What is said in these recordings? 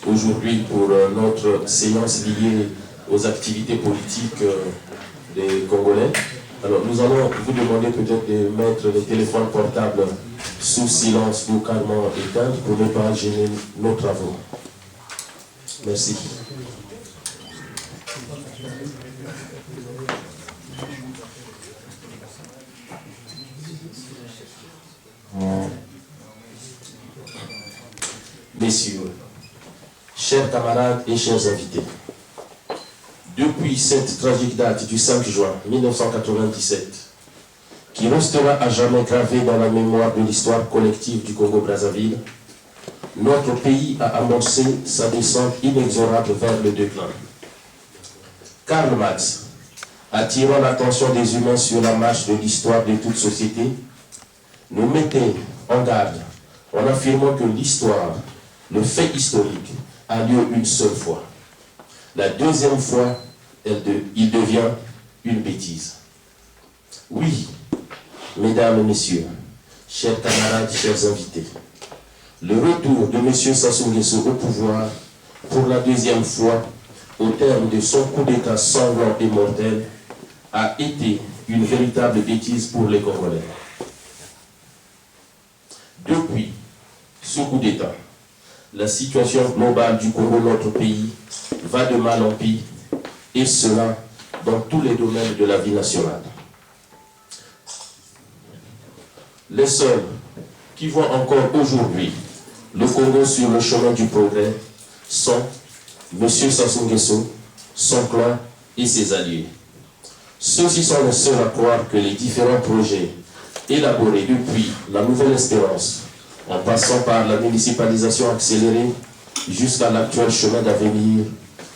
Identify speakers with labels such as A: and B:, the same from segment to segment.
A: aujourd'hui pour notre séance liée aux activités politiques des Congolais. Alors nous allons vous demander peut-être de mettre les téléphones portables sous silence ou carrément éteints pour ne pas gêner nos travaux. Merci. Messieurs, chers camarades et chers invités, depuis cette tragique date du 5 juin 1997, qui restera à jamais gravée dans la mémoire de l'histoire collective du Congo-Brazzaville, notre pays a amorcé sa descente inexorable vers le déclin. Karl Marx, attirant l'attention des humains sur la marche de l'histoire de toute société, nous mettait en garde en affirmant que l'histoire, le fait historique, a lieu une seule fois. La deuxième fois, il devient une bêtise. Oui, mesdames et messieurs, chers camarades, chers invités, le retour de M. Sassou Nguesso au pouvoir pour la deuxième fois, au terme de son coup d'État sanglant et mortel, a été une véritable bêtise pour les Congolais. Depuis ce coup d'État, la situation globale du Congo, notre pays, va de mal en pis, et cela dans tous les domaines de la vie nationale. Les seuls qui voient encore aujourd'hui le Congo sur le chemin du progrès sont M. Sassou Nguesso, son clan et ses alliés. Ceux-ci sont les seuls à croire que les différents projets élaborés depuis la Nouvelle Espérance, en passant par la municipalisation accélérée jusqu'à l'actuel chemin d'avenir,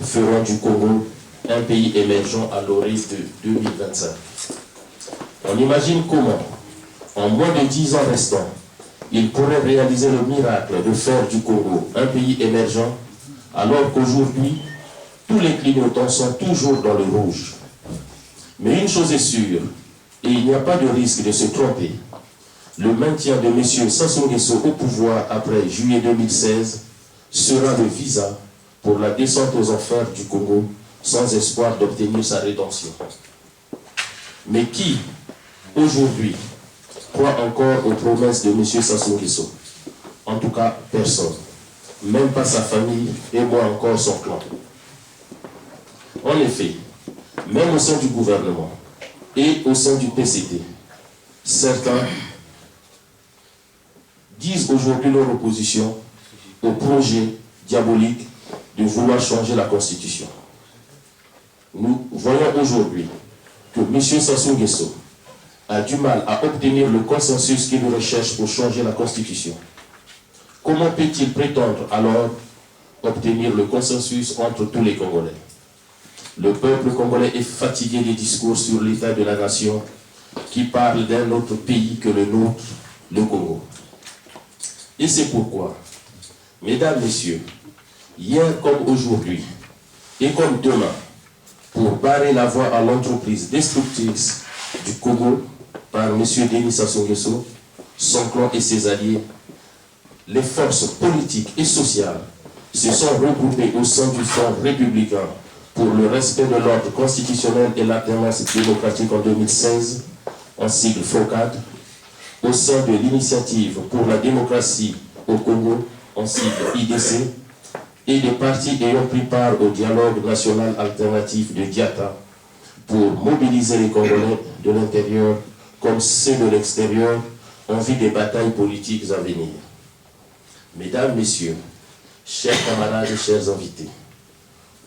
A: feront du Congo un pays émergent à l'horizon de 2025. On imagine comment, en moins de 10 ans restants, il pourrait réaliser le miracle de faire du Congo un pays émergent, alors qu'aujourd'hui, tous les clignotants sont toujours dans le rouge. Mais une chose est sûre, et il n'y a pas de risque de se tromper, le maintien de M. Sassou Nguesso au pouvoir après juillet 2016 sera le visa pour la descente aux enfers du Congo sans espoir d'obtenir sa rédemption. Mais qui, aujourd'hui, croit encore aux promesses de M. Sassou Nguesso? En tout cas, personne. Même pas sa famille et moins encore son clan. En effet, même au sein du gouvernement et au sein du PCT, certains disent aujourd'hui leur opposition au projet diabolique de vouloir changer la Constitution. Nous voyons aujourd'hui que M. Sassou Nguesso a du mal à obtenir le consensus qu'il recherche pour changer la Constitution. Comment peut-il prétendre alors obtenir le consensus entre tous les Congolais? Le peuple congolais est fatigué des discours sur l'état de la nation qui parlent d'un autre pays que le nôtre, le Congo. Et c'est pourquoi, mesdames, messieurs, hier comme aujourd'hui, et comme demain, pour barrer la voie à l'entreprise destructrice du Congo par M. Denis Sassou Nguesso, son clan et ses alliés, les forces politiques et sociales se sont regroupées au sein du Front républicain pour le respect de l'ordre constitutionnel et l'alternance démocratique en 2016, en sigle FOCAD, au sein de l'Initiative pour la démocratie au Congo, en sigle IDC, et des partis ayant pris part au dialogue national alternatif de Diata pour mobiliser les Congolais de l'intérieur comme ceux de l'extérieur en vue des batailles politiques à venir. Mesdames, Messieurs, chers camarades et chers invités,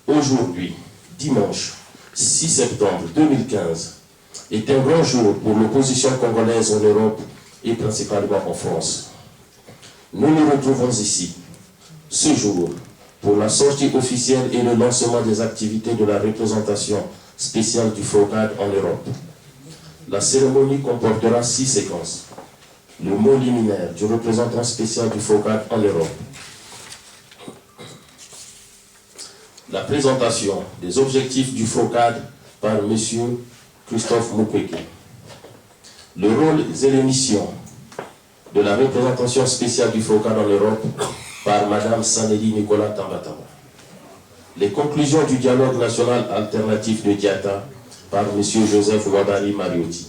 A: aujourd'hui, dimanche 6 septembre 2015, est un grand jour pour l'opposition congolaise en Europe et principalement en France. Nous nous retrouvons ici, ce jour, pour la sortie officielle et le lancement des activités de la représentation spéciale du FOCAD en Europe. La cérémonie comportera 6 séquences. Le mot liminaire du représentant spécial du FOCAD en Europe. La présentation des objectifs du FOCAD par M. Christophe Mukwege. Le rôle et les missions de la représentation spéciale du FOCAD en Europe par par Madame Saneli Nicolas Tambatamba. Les conclusions du dialogue national alternatif de Diata par M. Joseph Ouabari Mariotti.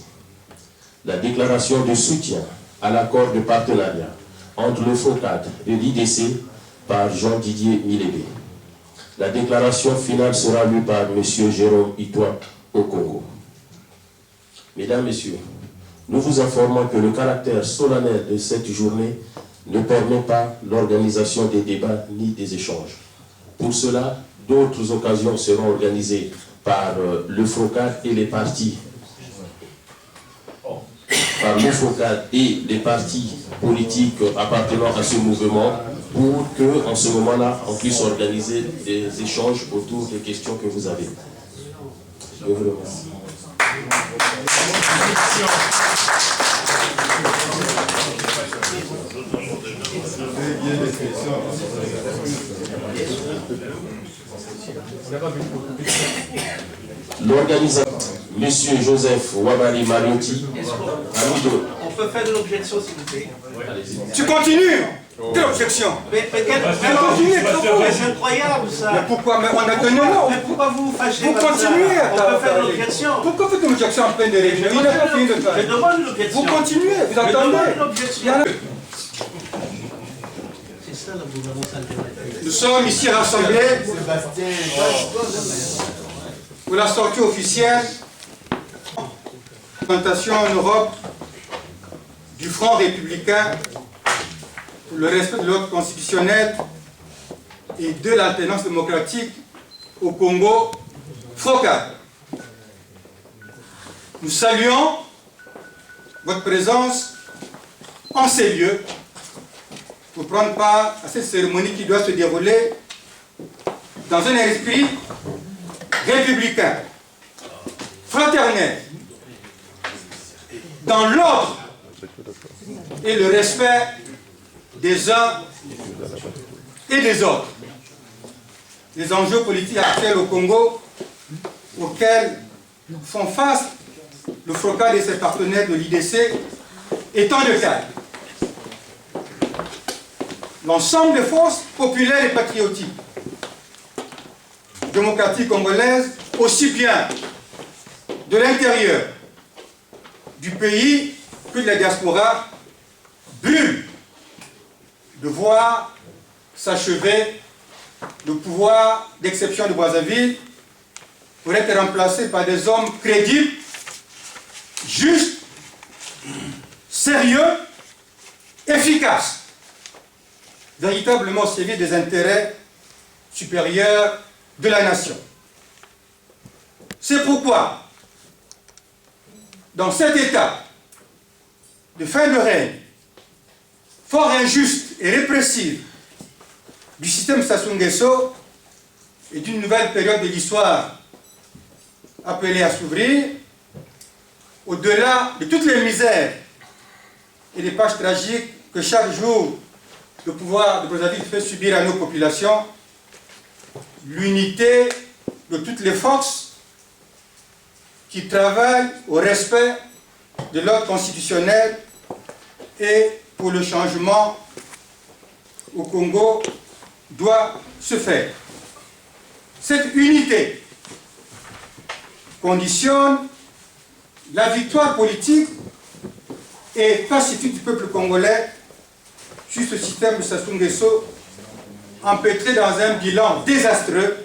A: La déclaration de soutien à l'accord de partenariat entre le FOCAD et l'IDC par Jean-Didier Milébé. La déclaration finale sera lue par M. Jérôme Itoua au Congo. Mesdames, Messieurs, nous vous informons que le caractère solennel de cette journée ne permet pas l'organisation des débats ni des échanges. Pour cela, d'autres occasions seront organisées par le FOCAD et les partis politiques appartenant à ce mouvement pour que, en ce moment-là, on puisse organiser des échanges autour des questions que vous avez. Je vous remercie. L'organisateur, M. Joseph Ouabari Mariotti,
B: on peut faire de l'objection, s'il vous plaît.
C: Tu continues. Quelle objection?
B: Mais c'est incroyable ça.
C: Mais pourquoi? Mais on a donné là.
B: Mais pourquoi vous vous fâchez?
C: Vous continuez.
B: On peut faire de l'objection.
C: Pourquoi faites une objection en pleine de réunion? Il n'a pas fini de faire.
B: Je demande l'objection.
C: Vous continuez, vous entendez?
B: Je demande l'objection. C'est ça la gouvernance alternative.
C: Nous sommes ici rassemblés pour la sortie officielle de la présentation en Europe du Front républicain pour le respect de l'ordre constitutionnel et de l'alternance démocratique au Congo, FOCAD. Nous saluons votre présence en ces lieux pour prendre part à cette cérémonie qui doit se dérouler dans un esprit républicain, fraternel, dans l'ordre et le respect des uns et des autres. Les enjeux politiques actuels au Congo auxquels font face le FOCAD et ses partenaires de l'IDC étant de taille. L'ensemble des forces populaires et patriotiques démocratiques congolaises, aussi bien de l'intérieur du pays que de la diaspora, bulle de voir s'achever le pouvoir d'exception de Brazzaville pour être remplacé par des hommes crédibles, justes, sérieux, efficaces, véritablement au service des intérêts supérieurs de la nation. C'est pourquoi, dans cet état de fin de règne, fort injuste et répressive du système Sassou Nguesso et d'une nouvelle période de l'histoire appelée à s'ouvrir, au-delà de toutes les misères et les pages tragiques que chaque jour le pouvoir de Brazzaville fait subir à nos populations, l'unité de toutes les forces qui travaillent au respect de l'ordre constitutionnel et pour le changement au Congo doit se faire. Cette unité conditionne la victoire politique et pacifique du peuple congolais sur ce système de Sassou Nguesso empêtré dans un bilan désastreux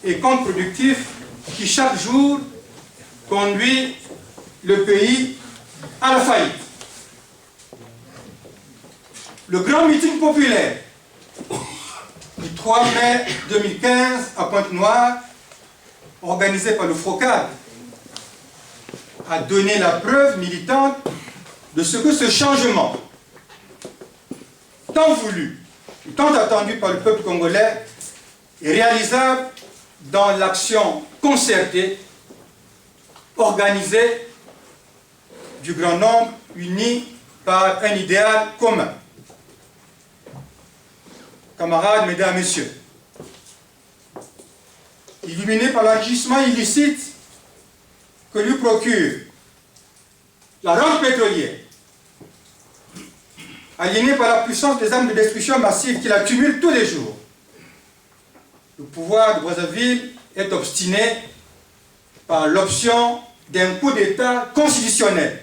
C: et contre-productif qui chaque jour conduit le pays à la faillite. Le grand meeting populaire du 3 mai 2015 à Pointe-Noire, organisé par le FOCAD, a donné la preuve militante de ce que ce changement, tant voulu, tant attendu par le peuple congolais, est réalisable dans l'action concertée, organisée du grand nombre, unis par un idéal commun. Camarades, mesdames, messieurs, illuminés par l'enrichissement illicite que lui procure la rente pétrolière, aliéné par la puissance des armes de destruction massive qui l'accumulent tous les jours. Le pouvoir de Brazzaville est obstiné par l'option d'un coup d'État constitutionnel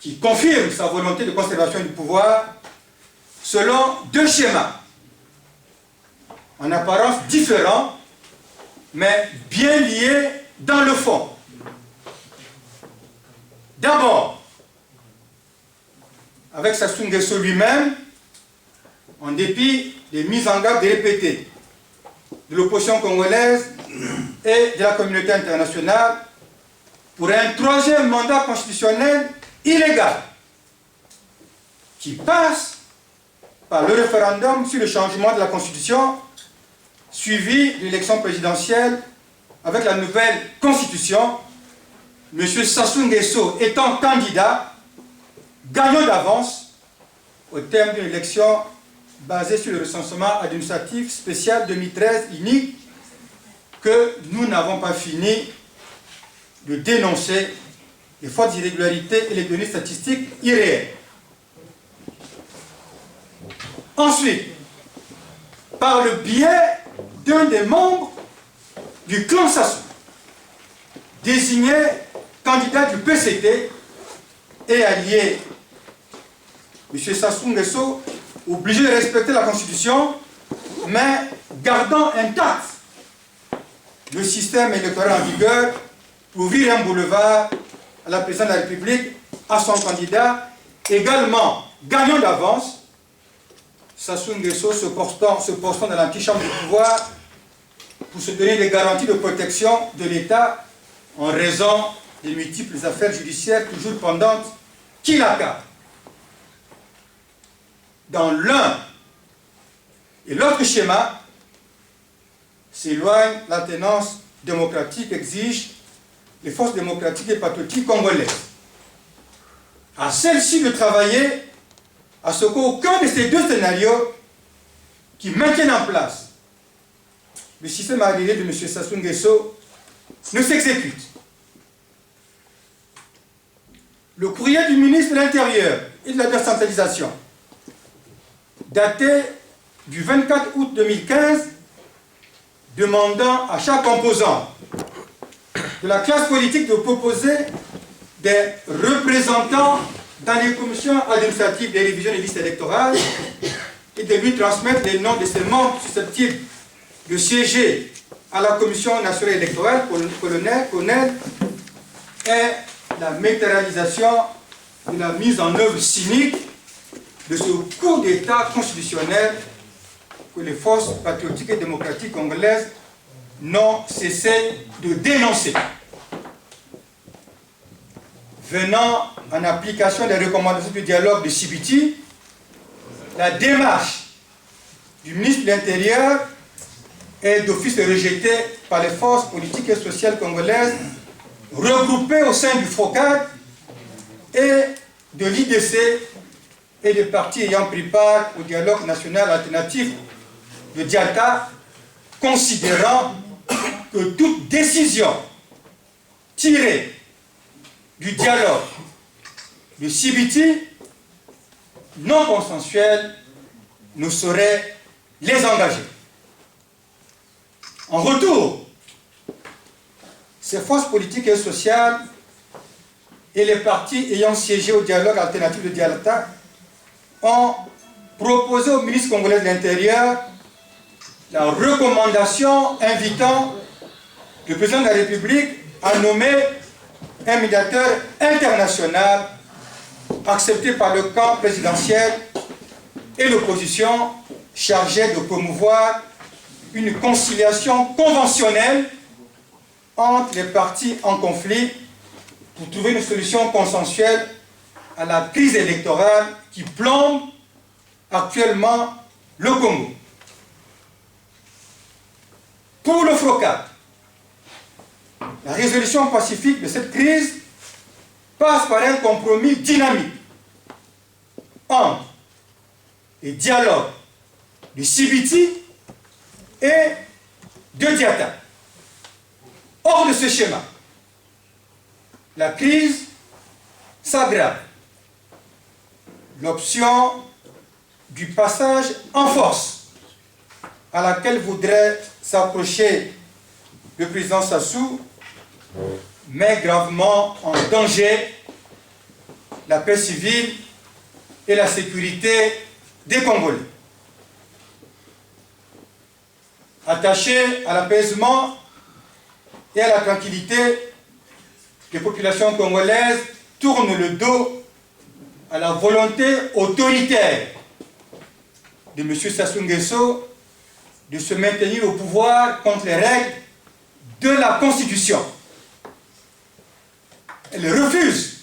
C: qui confirme sa volonté de conservation du pouvoir selon deux schémas, en apparence différents, mais bien liés dans le fond. D'abord, avec Sassou Nguesso lui-même, en dépit des mises en garde répétées de l'opposition congolaise et de la communauté internationale, pour un troisième mandat constitutionnel illégal, qui passe par le référendum sur le changement de la Constitution, suivi de l'élection présidentielle avec la nouvelle Constitution, M. Sassou Nguesso étant candidat, gagnant d'avance au terme d'une élection basée sur le recensement administratif spécial 2013 unique que nous n'avons pas fini de dénoncer les fautes d'irrégularité et les données statistiques irréelles. Ensuite, par le biais d'un des membres du clan Sassou, désigné candidat du PCT et allié, M. Sassou Nguesso, obligé de respecter la Constitution, mais gardant intact le système électoral en vigueur pour ouvrir un boulevard à la présidence de la République, à son candidat, également gagnant d'avance, Sassou Nguesso se portant dans l'antichambre du pouvoir pour se donner des garanties de protection de l'État en raison des multiples affaires judiciaires toujours pendantes qui l'accablent. Dans l'un et l'autre schéma, s'éloigne la tenance démocratique exige les forces démocratiques et patriotiques congolaises. À celle-ci de travailler à ce qu'aucun de ces deux scénarios qui maintiennent en place le système allié de M. Sassou Nguesso ne s'exécute. Le courrier du ministre de l'Intérieur et de la décentralisation, daté du 24 août 2015, demandant à chaque composant de la classe politique de proposer des représentants dans les commissions administratives des révisions des listes électorales et de lui transmettre les noms de ses membres susceptibles de siéger à la commission nationale électorale, colonel, est la matérialisation de la mise en œuvre cynique de ce coup d'État constitutionnel que les forces patriotiques et démocratiques congolaises n'ont cessé de dénoncer. Venant en application des recommandations du dialogue de Sibiti, la démarche du ministre de l'Intérieur est d'office rejetée par les forces politiques et sociales congolaises regroupées au sein du FOCAD et de l'IDC et des partis ayant pris part au dialogue national alternatif de Dialta, considérant que toute décision tirée du dialogue de Sibiti non consensuel ne saurait les engager. En retour, ces forces politiques et sociales et les partis ayant siégé au dialogue alternatif de Dialta ont proposé au ministre congolais de l'Intérieur la recommandation invitant le président de la République à nommer un médiateur international accepté par le camp présidentiel et l'opposition chargée de promouvoir une conciliation conventionnelle entre les partis en conflit pour trouver une solution consensuelle à la crise électorale qui plombe actuellement le Congo. Pour le FROCAD, la résolution pacifique de cette crise passe par un compromis dynamique entre les dialogues de Sibiti et de Diata. Hors de ce schéma, la crise s'aggrave. l'option du passage en force à laquelle voudrait s'approcher le président Sassou met gravement en danger la paix civile et la sécurité des Congolais. Attachés à l'apaisement et à la tranquillité, les populations congolaises tournent le dos à la volonté autoritaire de M. Sassou Nguesso de se maintenir au pouvoir contre les règles de la Constitution. Elles refusent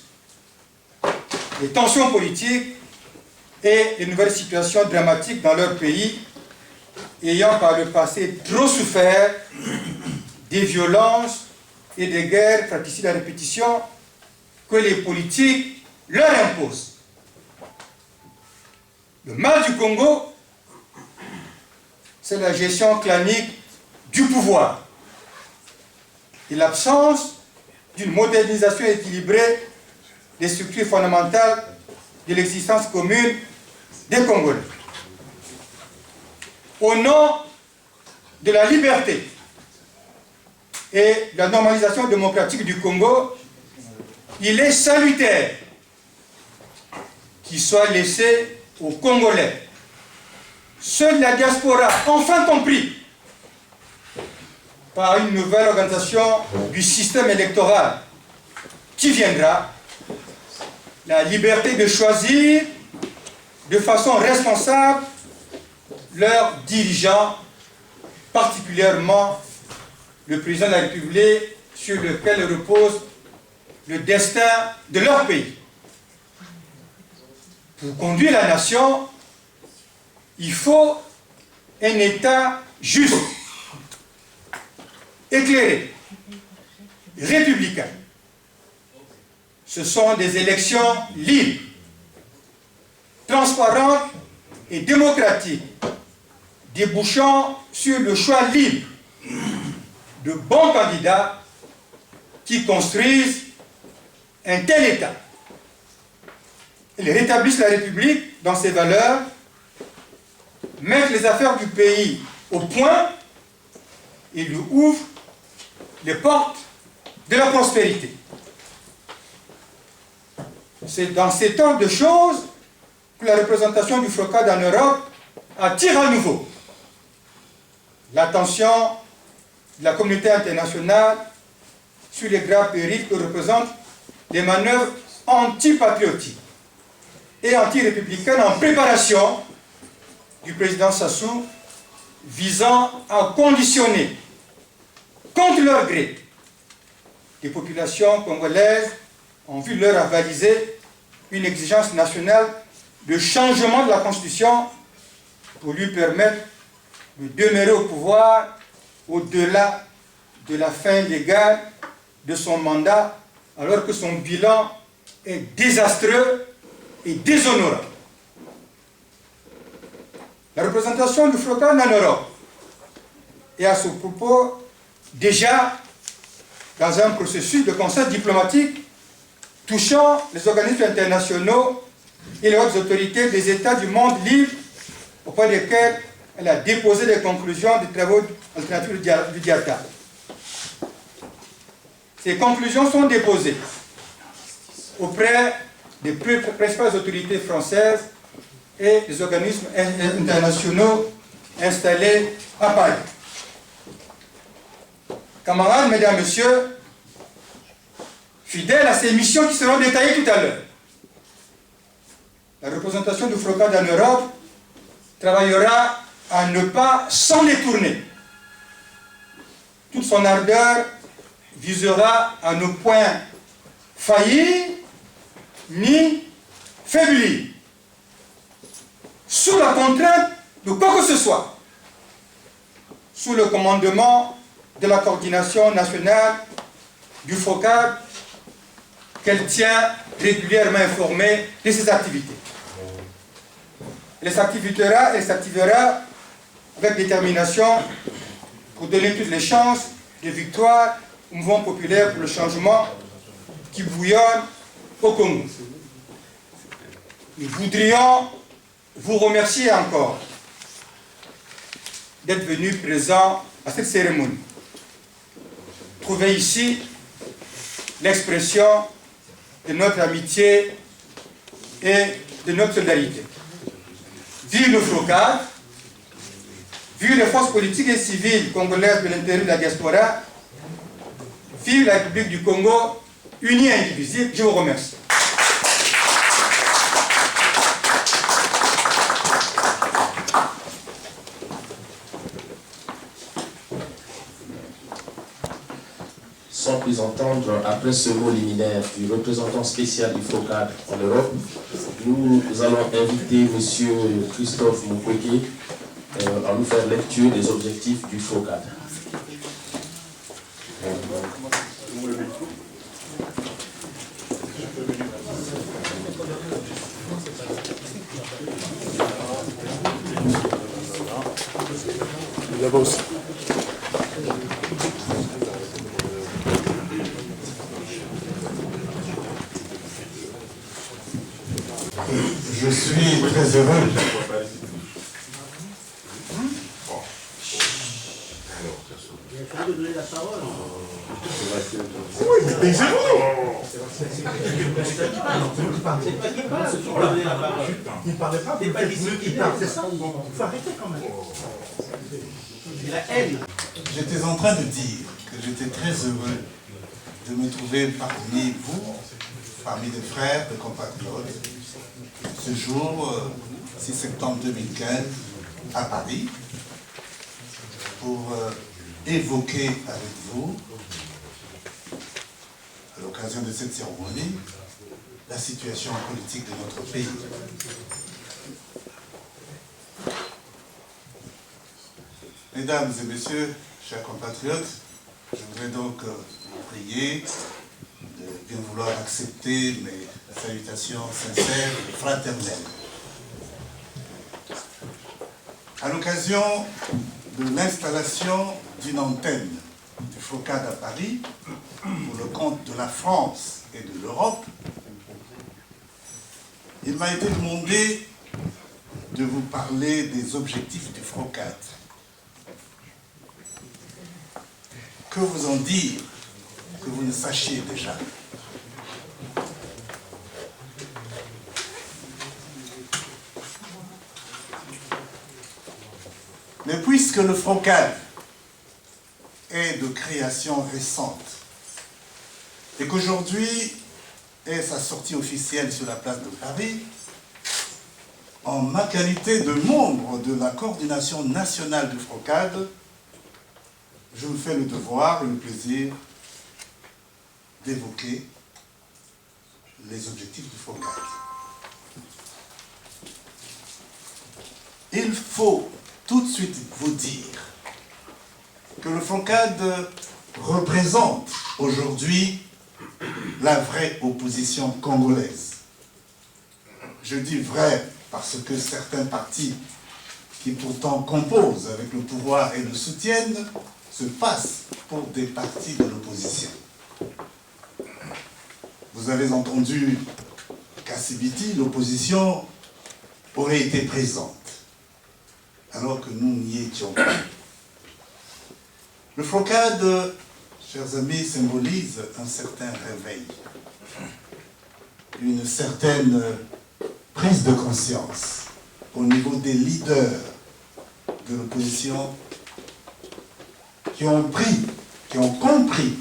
C: les tensions politiques et les nouvelles situations dramatiques dans leur pays, ayant par le passé trop souffert des violences et des guerres fratricides à répétition que les politiques leur imposent. Le mal du Congo, c'est la gestion clanique du pouvoir et l'absence d'une modernisation équilibrée des structures fondamentales de l'existence commune des Congolais. Au nom de la liberté et de la normalisation démocratique du Congo, il est salutaire qu'il soit laissé aux Congolais. Seule la diaspora, enfin compris par une nouvelle organisation du système électoral qui viendra, la liberté de choisir de façon responsable leurs dirigeants, particulièrement le président de la République sur lequel repose le destin de leur pays. Pour conduire la nation, il faut un État juste, éclairé, républicain. Ce sont des élections libres, transparentes et démocratiques, débouchant sur le choix libre de bons candidats qui construisent un tel État. Ils rétablissent la République dans ses valeurs, mettent les affaires du pays au point et lui ouvrent les portes de la prospérité. C'est dans cet ordre de choses que la représentation du FROCAD en Europe attire à nouveau l'attention de la communauté internationale sur les graves périls que représentent les manœuvres antipatriotiques et anti-républicaines en préparation du président Sassou visant à conditionner, contre leur gré, les populations congolaises en vue de leur avaliser une exigence nationale de changement de la Constitution pour lui permettre de demeurer au pouvoir au-delà de la fin légale de son mandat, alors que son bilan est désastreux et déshonorant. La représentation du FROCAD en Europe est à ce propos déjà dans un processus de conseil diplomatique touchant les organismes internationaux et les hautes autorités des États du monde libre auprès desquels elle a déposé les conclusions des travaux alternatifs du DIATA. Ces conclusions sont déposées auprès des principales autorités françaises et des organismes internationaux installés à Paris. Camarades, mesdames, messieurs, fidèles à ces missions qui seront détaillées tout à l'heure, la représentation du FROCAD en Europe travaillera à ne pas s'en détourner. Toute son ardeur visera à ne point faillir ni faiblir sous la contrainte de quoi que ce soit, sous le commandement de la coordination nationale du FROCAD qu'elle tient régulièrement informée de ses activités. Elle s'activera avec détermination pour donner toutes les chances de victoire au mouvement populaire pour le changement qui bouillonne au Congo. nous voudrions vous remercier encore d'être venus présents à cette cérémonie. Trouvez ici l'expression de notre amitié et de notre solidarité. Vive le FROCAD, vive les forces politiques et civiles congolaises de l'intérieur de la diaspora, vive la République du Congo, unie et indivisible. Je vous remercie.
A: Sans plus entendre, après ce mot liminaire du représentant spécial du FROCAD en Europe, nous allons inviter M. Christophe Mukwege à nous faire lecture des objectifs du FROCAD.
D: Je suis très heureux.
B: Il parlait pas, c'est pas lui qui parle, c'est ça. Il faut arrêter quand même. C'est la haine.
D: J'étais en train de dire que j'étais très heureux de me trouver parmi vous, parmi des frères, des compatriotes, ce jour, 6 septembre 2015, à Paris, pour évoquer avec vous, à l'occasion de cette cérémonie, la situation politique de notre pays. Mesdames et messieurs, chers compatriotes, je voudrais donc vous prier de bien vouloir accepter mes salutations sincères et fraternelles. À l'occasion de l'installation d'une antenne du FROCAD à Paris, pour le compte de la France et de l'Europe, il m'a été demandé de vous parler des objectifs du FROCAD. Que vous en dire que vous ne sachiez déjà? Mais puisque le FROCAD est de création récente et qu'aujourd'hui est sa sortie officielle sur la place de Paris, en ma qualité de membre de la coordination nationale du FROCAD, je me fais le devoir et le plaisir d'évoquer les objectifs du FROCAD. Il faut tout de suite vous dire que le FROCAD représente aujourd'hui la vraie opposition congolaise. Je dis vrai parce que certains partis qui pourtant composent avec le pouvoir et le soutiennent se passent pour des partis de l'opposition. Vous avez entendu qu'à Sibiti, l'opposition aurait été présente, alors que nous n'y étions pas. Le FROCAD, chers amis, symbolise un certain réveil, une certaine prise de conscience au niveau des leaders de l'opposition qui ont compris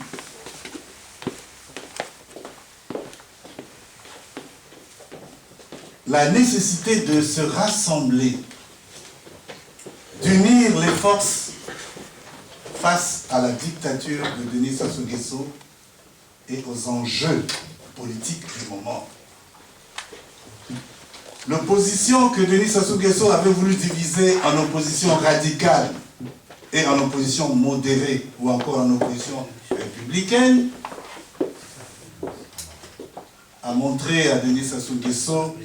D: la nécessité de se rassembler, d'unir les forces face à la dictature de Denis Sassou Nguesso et aux enjeux politiques du moment. L'opposition que Denis Sassou Nguesso avait voulu diviser en opposition radicale et en opposition modérée ou encore en opposition républicaine a montré à Denis Sassou Nguesso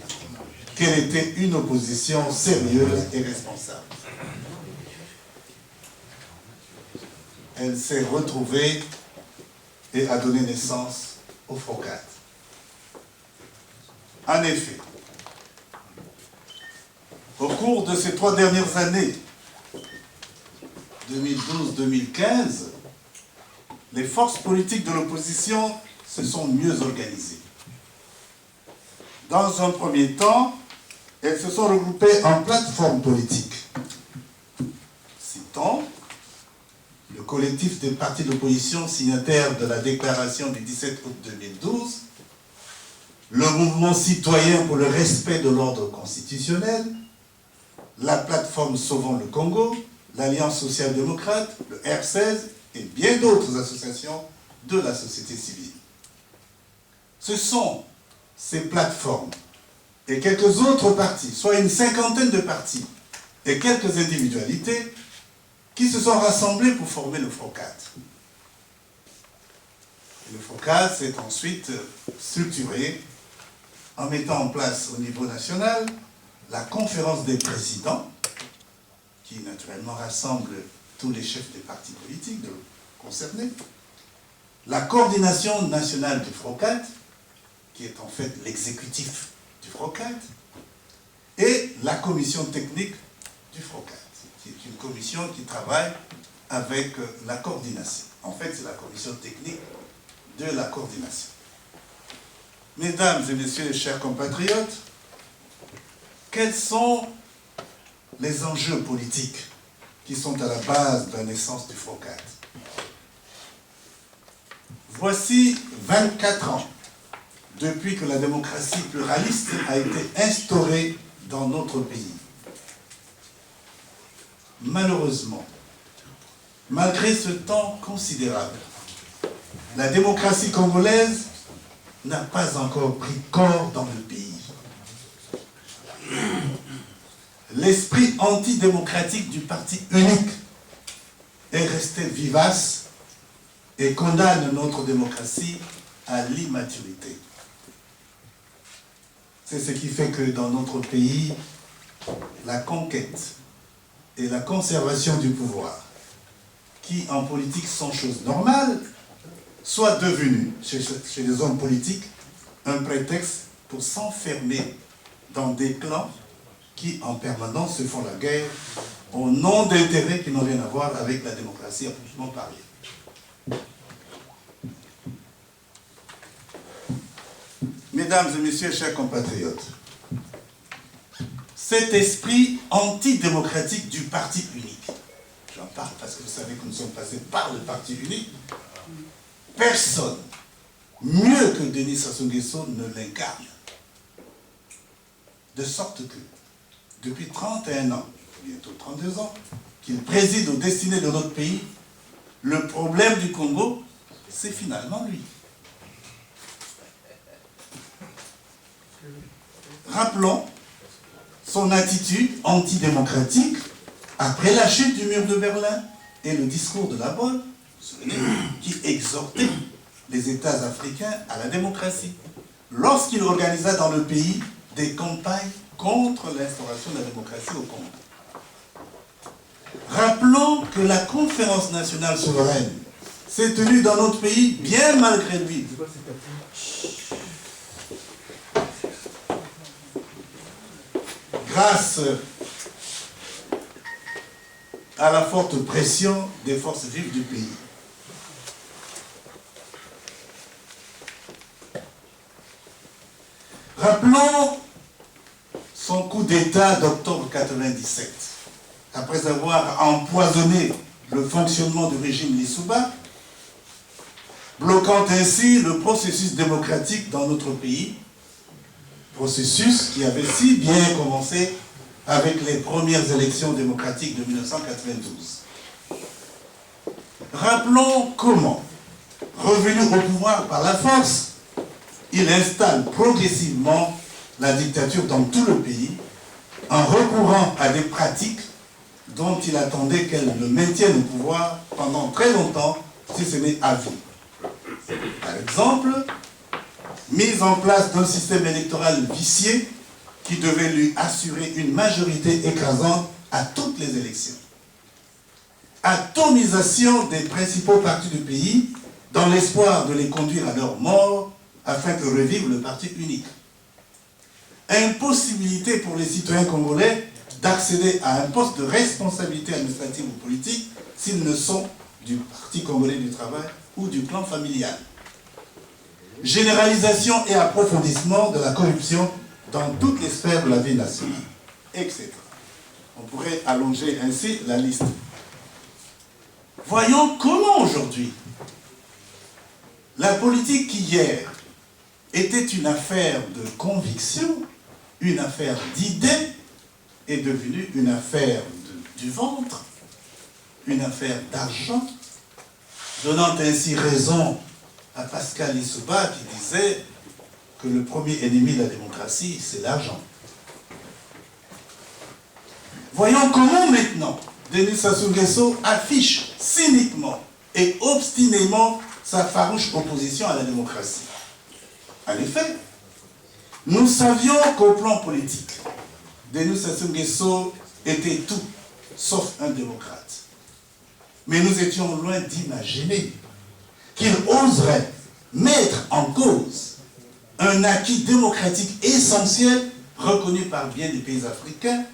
D: qu'elle était une opposition sérieuse et responsable. Elle s'est retrouvée et a donné naissance au FROCAD. En effet, Au cours de ces 3 dernières années, 2012-2015, les forces politiques de l'opposition se sont mieux organisées. Dans un premier temps, elles se sont regroupées en plateformes politiques. Citons le collectif des partis d'opposition signataires de la déclaration du 17 août 2012, le mouvement citoyen pour le respect de l'ordre constitutionnel, la plateforme Sauvons le Congo, l'Alliance social-démocrate, le R16 et bien d'autres associations de la société civile. Ce sont ces plateformes et quelques autres partis, soit une 50aine de partis et quelques individualités qui se sont rassemblés pour former le FROCAD. Et le FROCAD s'est ensuite structuré en mettant en place au niveau national la conférence des présidents, qui naturellement rassemble tous les chefs des partis politiques concernés, la coordination nationale du FROCAD, qui est en fait l'exécutif du FROCAD, et la commission technique du FROCAD, qui est une commission qui travaille avec la coordination. En fait, c'est la commission technique de la coordination. Mesdames et messieurs, chers compatriotes, quels sont les enjeux politiques qui sont à la base de la naissance du FROCAD? Voici 24 ans depuis que la démocratie pluraliste a été instaurée dans notre pays. Malheureusement, malgré ce temps considérable, la démocratie congolaise n'a pas encore pris corps dans le pays. L'esprit antidémocratique du parti unique est resté vivace et condamne notre démocratie à l'immaturité. C'est ce qui fait que dans notre pays, la conquête et la conservation du pouvoir, qui en politique sont choses normales, soit devenues chez les hommes politiques un prétexte pour s'enfermer dans des clans qui en permanence se font la guerre au nom d'intérêts qui n'ont rien à voir avec la démocratie à proprement parler. Mesdames et messieurs, chers compatriotes, cet esprit antidémocratique du parti unique, j'en parle parce que vous savez que nous sommes passés par le parti unique, personne, mieux que Denis Sassou Nguesso, ne l'incarne. De sorte que, depuis 31 ans, bientôt 32 ans, qu'il préside aux destinées de notre pays, le problème du Congo, c'est finalement lui. Rappelons son attitude antidémocratique après la chute du mur de Berlin et le discours de La Bonne, qui exhortait les États africains à la démocratie, lorsqu'il organisa dans le pays des campagnes contre l'instauration de la démocratie au Congo. Rappelons que la conférence nationale souveraine s'est tenue dans notre pays bien malgré lui. Grâce à la forte pression des forces vives du pays. Rappelons son coup d'État d'octobre 1997, après avoir empoisonné le fonctionnement du régime Lissouba, bloquant ainsi le processus démocratique dans notre pays, processus qui avait si bien commencé avec les premières élections démocratiques de 1992. Rappelons comment, revenu au pouvoir par la force, il installe progressivement la dictature dans tout le pays en recourant à des pratiques dont il attendait qu'elle le maintienne au pouvoir pendant très longtemps, si ce n'est à vie. Par exemple, mise en place d'un système électoral vicié qui devait lui assurer une majorité écrasante à toutes les élections. Atomisation des principaux partis du pays dans l'espoir de les conduire à leur mort afin que revive le parti unique. Impossibilité pour les citoyens congolais d'accéder à un poste de responsabilité administrative ou politique s'ils ne sont du Parti congolais du travail ou du clan familial. Généralisation et approfondissement de la corruption dans toutes les sphères de la vie nationale, etc. On pourrait allonger ainsi la liste. Voyons comment aujourd'hui, la politique qui hier était une affaire de conviction, une affaire d'idées, est devenue une affaire du ventre, une affaire d'argent, donnant ainsi raison à Pascal Lissouba qui disait que le premier ennemi de la démocratie, c'est l'argent. Voyons comment maintenant Denis Sassou Nguesso affiche cyniquement et obstinément sa farouche opposition à la démocratie. En effet, nous savions qu'au plan politique, Denis Sassou Nguesso était tout sauf un démocrate. Mais nous étions loin d'imaginer qu'il oserait mettre en cause un acquis démocratique essentiel reconnu par bien des pays africains,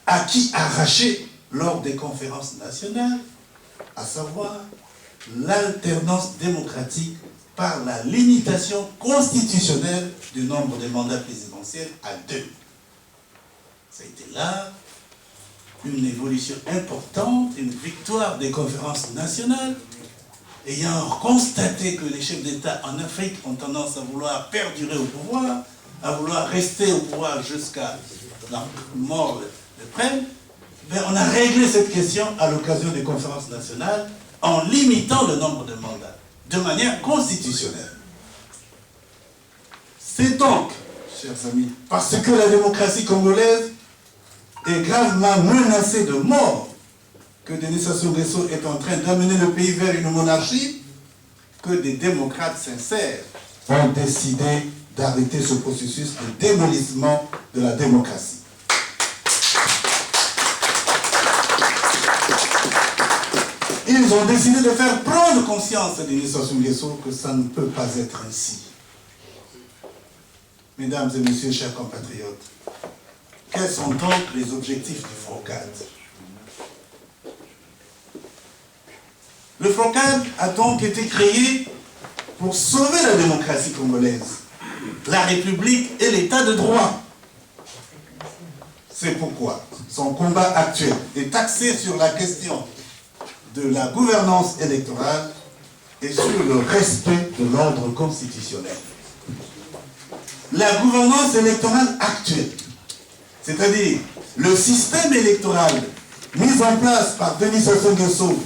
D: acquis arraché lors des conférences nationales, à savoir l'alternance démocratique par la limitation constitutionnelle du nombre de mandats présidentiels à 2. Ça a été là une évolution importante, une victoire des conférences nationales, ayant constaté que les chefs d'État en Afrique ont tendance à vouloir perdurer au pouvoir, à vouloir rester au pouvoir jusqu'à la mort le prenne, on a réglé cette question à l'occasion des conférences nationales en limitant le nombre de mandats de manière constitutionnelle. C'est donc, chers amis, parce que la démocratie congolaise est gravement menacée de mort que Denis Sassou Nguesso est en train d'amener le pays vers une monarchie que des démocrates sincères ont décidé d'arrêter ce processus de démolissement de la démocratie. Ils ont décidé de faire prendre conscience à Denis Sassou Nguesso que ça ne peut pas être ainsi. Mesdames et messieurs, chers compatriotes, quels sont donc les objectifs du FROCAD? Le FROCAD a donc été créé pour sauver la démocratie congolaise, la République et l'État de droit. C'est pourquoi son combat actuel est axé sur la question de la gouvernance électorale et sur le respect de l'ordre constitutionnel. La gouvernance électorale actuelle, c'est-à-dire le système électoral mis en place par Denis Sassou Nguesso,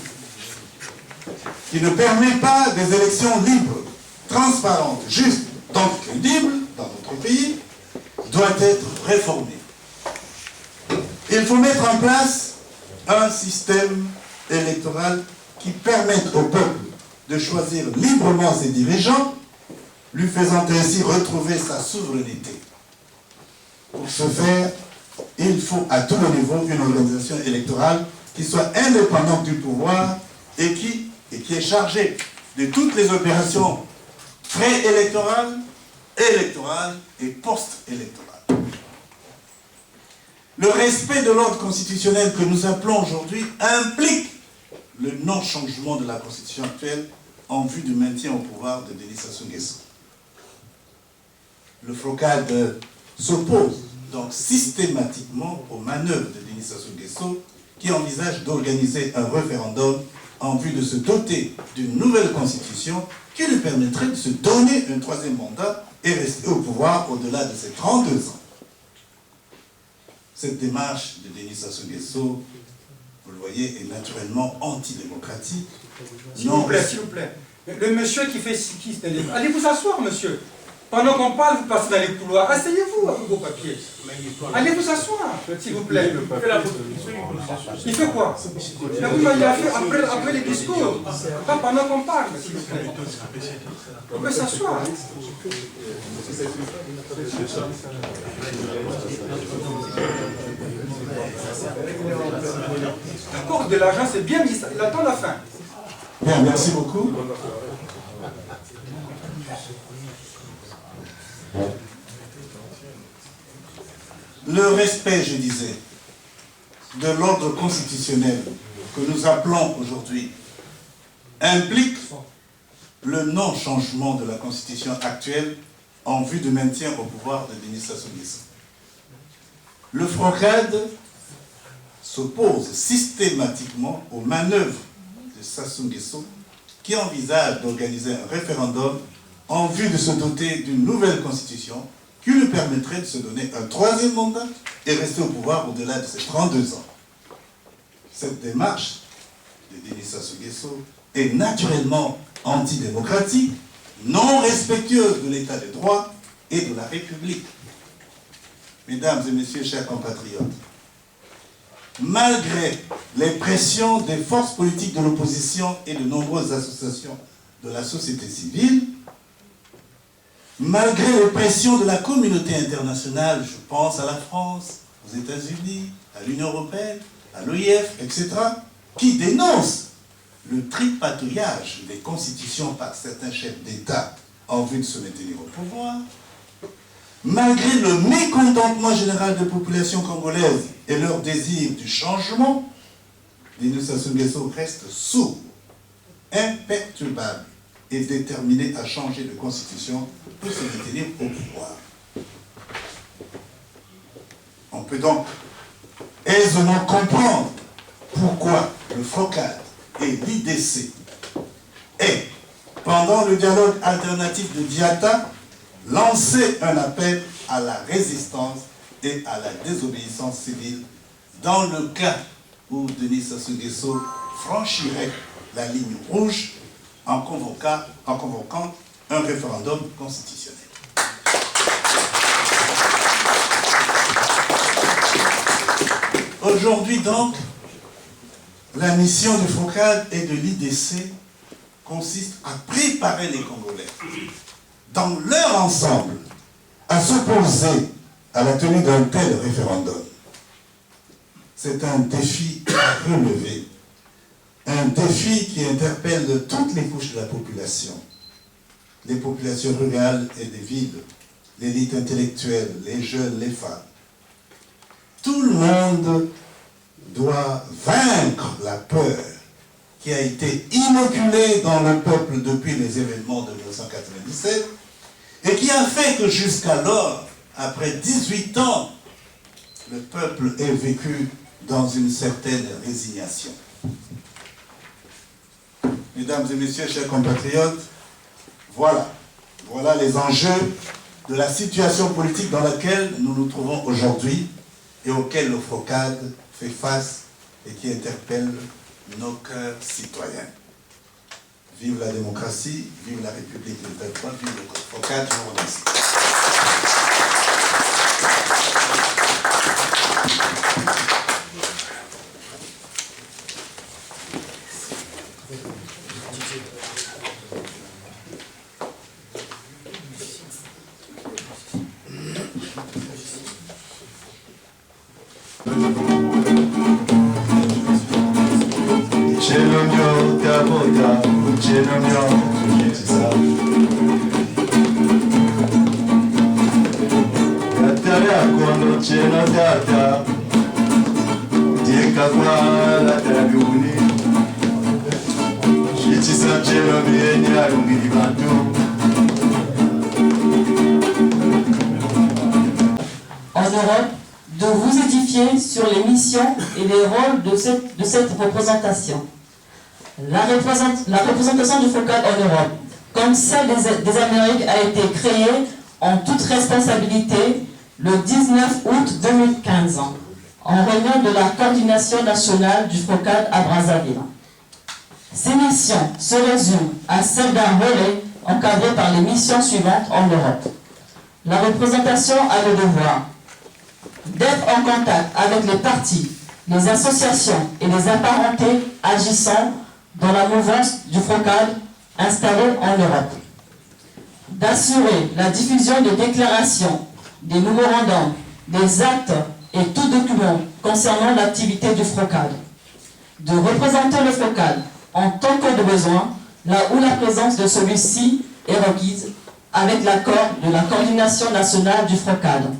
D: qui ne permet pas des élections libres, transparentes, justes, donc crédibles dans notre pays, doit être réformé. Il faut mettre en place un système électoral qui permette au peuple de choisir librement ses dirigeants, lui faisant ainsi retrouver sa souveraineté. Pour ce faire, il faut à tous les niveaux une organisation électorale qui soit indépendante du pouvoir et qui est chargée de toutes les opérations pré-électorales, électorales et post-électorales. Le respect de l'ordre constitutionnel que nous appelons aujourd'hui implique le non-changement de la constitution actuelle en vue du maintien au pouvoir de Denis Sassou Nguesso. Le FROCAD s'oppose donc systématiquement aux manœuvres de Denis Sassou Nguesso qui envisage d'organiser un référendum en vue de se doter d'une nouvelle constitution qui lui permettrait de se donner un troisième mandat et rester au pouvoir au-delà de ses 32 ans. Cette démarche de Denis Sassou Nguesso, vous le voyez, est naturellement antidémocratique.
C: S'il vous plaît, s'il vous plaît. Le monsieur qui fait allez vous asseoir, monsieur. Pendant qu'on parle, vous passez dans les couloirs. Asseyez-vous avec vos papiers. Allez vous asseoir, s'il vous plaît. Il fait quoi? Il a fait après les discours. Pas pendant qu'on parle, s'il vous plaît. On peut s'asseoir. L'accord de l'argent, c'est bien, mais il attend la fin.
D: Bien, merci beaucoup. Le respect, je disais, de l'ordre constitutionnel que nous appelons aujourd'hui implique le non-changement de la constitution actuelle en vue du maintien au pouvoir de Denis Sassou Nguesso. Le FROCAD s'oppose systématiquement aux manœuvres de Sassou Nguesso qui envisage d'organiser un référendum en vue de se doter d'une nouvelle constitution qui lui permettrait de se donner un troisième mandat et rester au pouvoir au-delà de ses 32 ans. Cette démarche de Denis Sassou Nguesso est naturellement antidémocratique, non respectueuse de l'état de droit et de la République. Mesdames et messieurs, chers compatriotes, malgré les pressions des forces politiques de l'opposition et de nombreuses associations de la société civile, malgré les pressions de la communauté internationale, je pense à la France, aux États-Unis, à l'Union européenne, à l'OIF, etc., qui dénoncent le tripatouillage des constitutions par certains chefs d'État en vue de se maintenir au pouvoir, malgré le mécontentement général des populations congolaises et leur désir du changement, Denis Sassou Nguesso reste sourd, imperturbable et déterminé à changer de constitution pour se maintenir au pouvoir. On peut donc aisément comprendre pourquoi le FROCAD et l'IDC et, pendant le dialogue alternatif de Diatta, lancé un appel à la résistance et à la désobéissance civile dans le cas où Denis Sassou Nguesso franchirait la ligne rouge en convoquant un référendum constitutionnel. Aujourd'hui donc, la mission du FROCAD et de l'IDC consiste à préparer les Congolais dans leur ensemble à s'opposer à la tenue d'un tel référendum. C'est un défi à relever, un défi qui interpelle toutes les couches de la population, les populations rurales et des villes, l'élite intellectuelle, les jeunes, les femmes. Tout le monde doit vaincre la peur qui a été inoculée dans le peuple depuis les événements de 1997 et qui a fait que jusqu'alors, après 18 ans, le peuple ait vécu dans une certaine résignation. Mesdames et messieurs, chers compatriotes, voilà les enjeux de la situation politique dans laquelle nous nous trouvons aujourd'hui et auquel le FROCAD fait face et qui interpelle nos cœurs citoyens. Vive la démocratie, vive la République du peuple, vive le FROCAD, je vous remercie.
E: En Europe, de vous édifier sur les missions et les rôles de cette représentation. La représentation du FROCAD en Europe, comme celle des Amériques, a été créée en toute responsabilité le 19 août 2015, en réunion de la coordination nationale du FROCAD à Brazzaville. Ces missions se résument à celle d'un relais encadré par les missions suivantes en Europe. La représentation a le devoir d'être en contact avec les partis, les associations et les apparentés agissant dans la mouvance du FROCAD installée en Europe, d'assurer la diffusion des déclarations, des mémorandums, des actes et tout document concernant l'activité du FROCAD, de représenter le FROCAD en tant que de besoin, là où la présence de celui-ci est requise avec l'accord de la coordination nationale du FROCAD,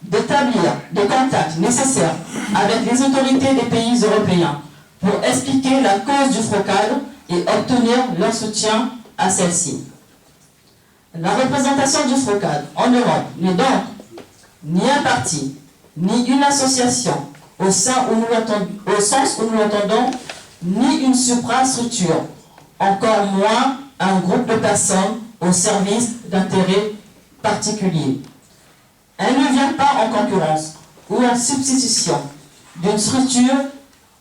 E: d'établir des contacts nécessaires avec les autorités des pays européens pour expliquer la cause du FROCAD et obtenir leur soutien à celle-ci. La représentation du FROCAD en Europe n'est donc ni un parti, ni une association, au sens où nous l'entendons, ni une suprastructure, encore moins un groupe de personnes au service d'intérêts particuliers. Elle ne vient pas en concurrence ou en substitution d'une structure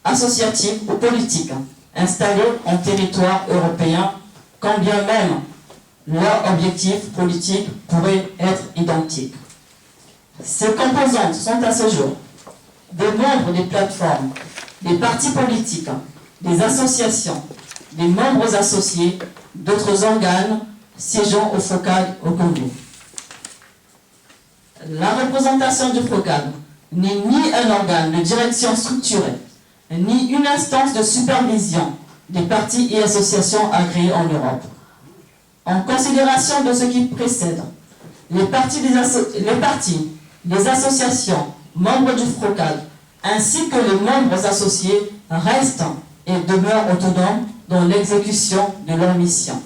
E: associative ou politique installée en territoire européen, quand bien même leurs objectifs politiques pourraient être identiques. Ces composantes sont à ce jour des membres des plateformes, des partis politiques, des associations, des membres associés d'autres organes siégeant au FROCAD au Congo. La représentation du FROCAD n'est ni un organe de direction structuré, ni une instance de supervision des partis et associations agréés en Europe. En considération de ce qui précède, les partis, les associations, membres du FROCAD, ainsi que les membres associés restent et demeurent autonomes dans l'exécution de leur mission.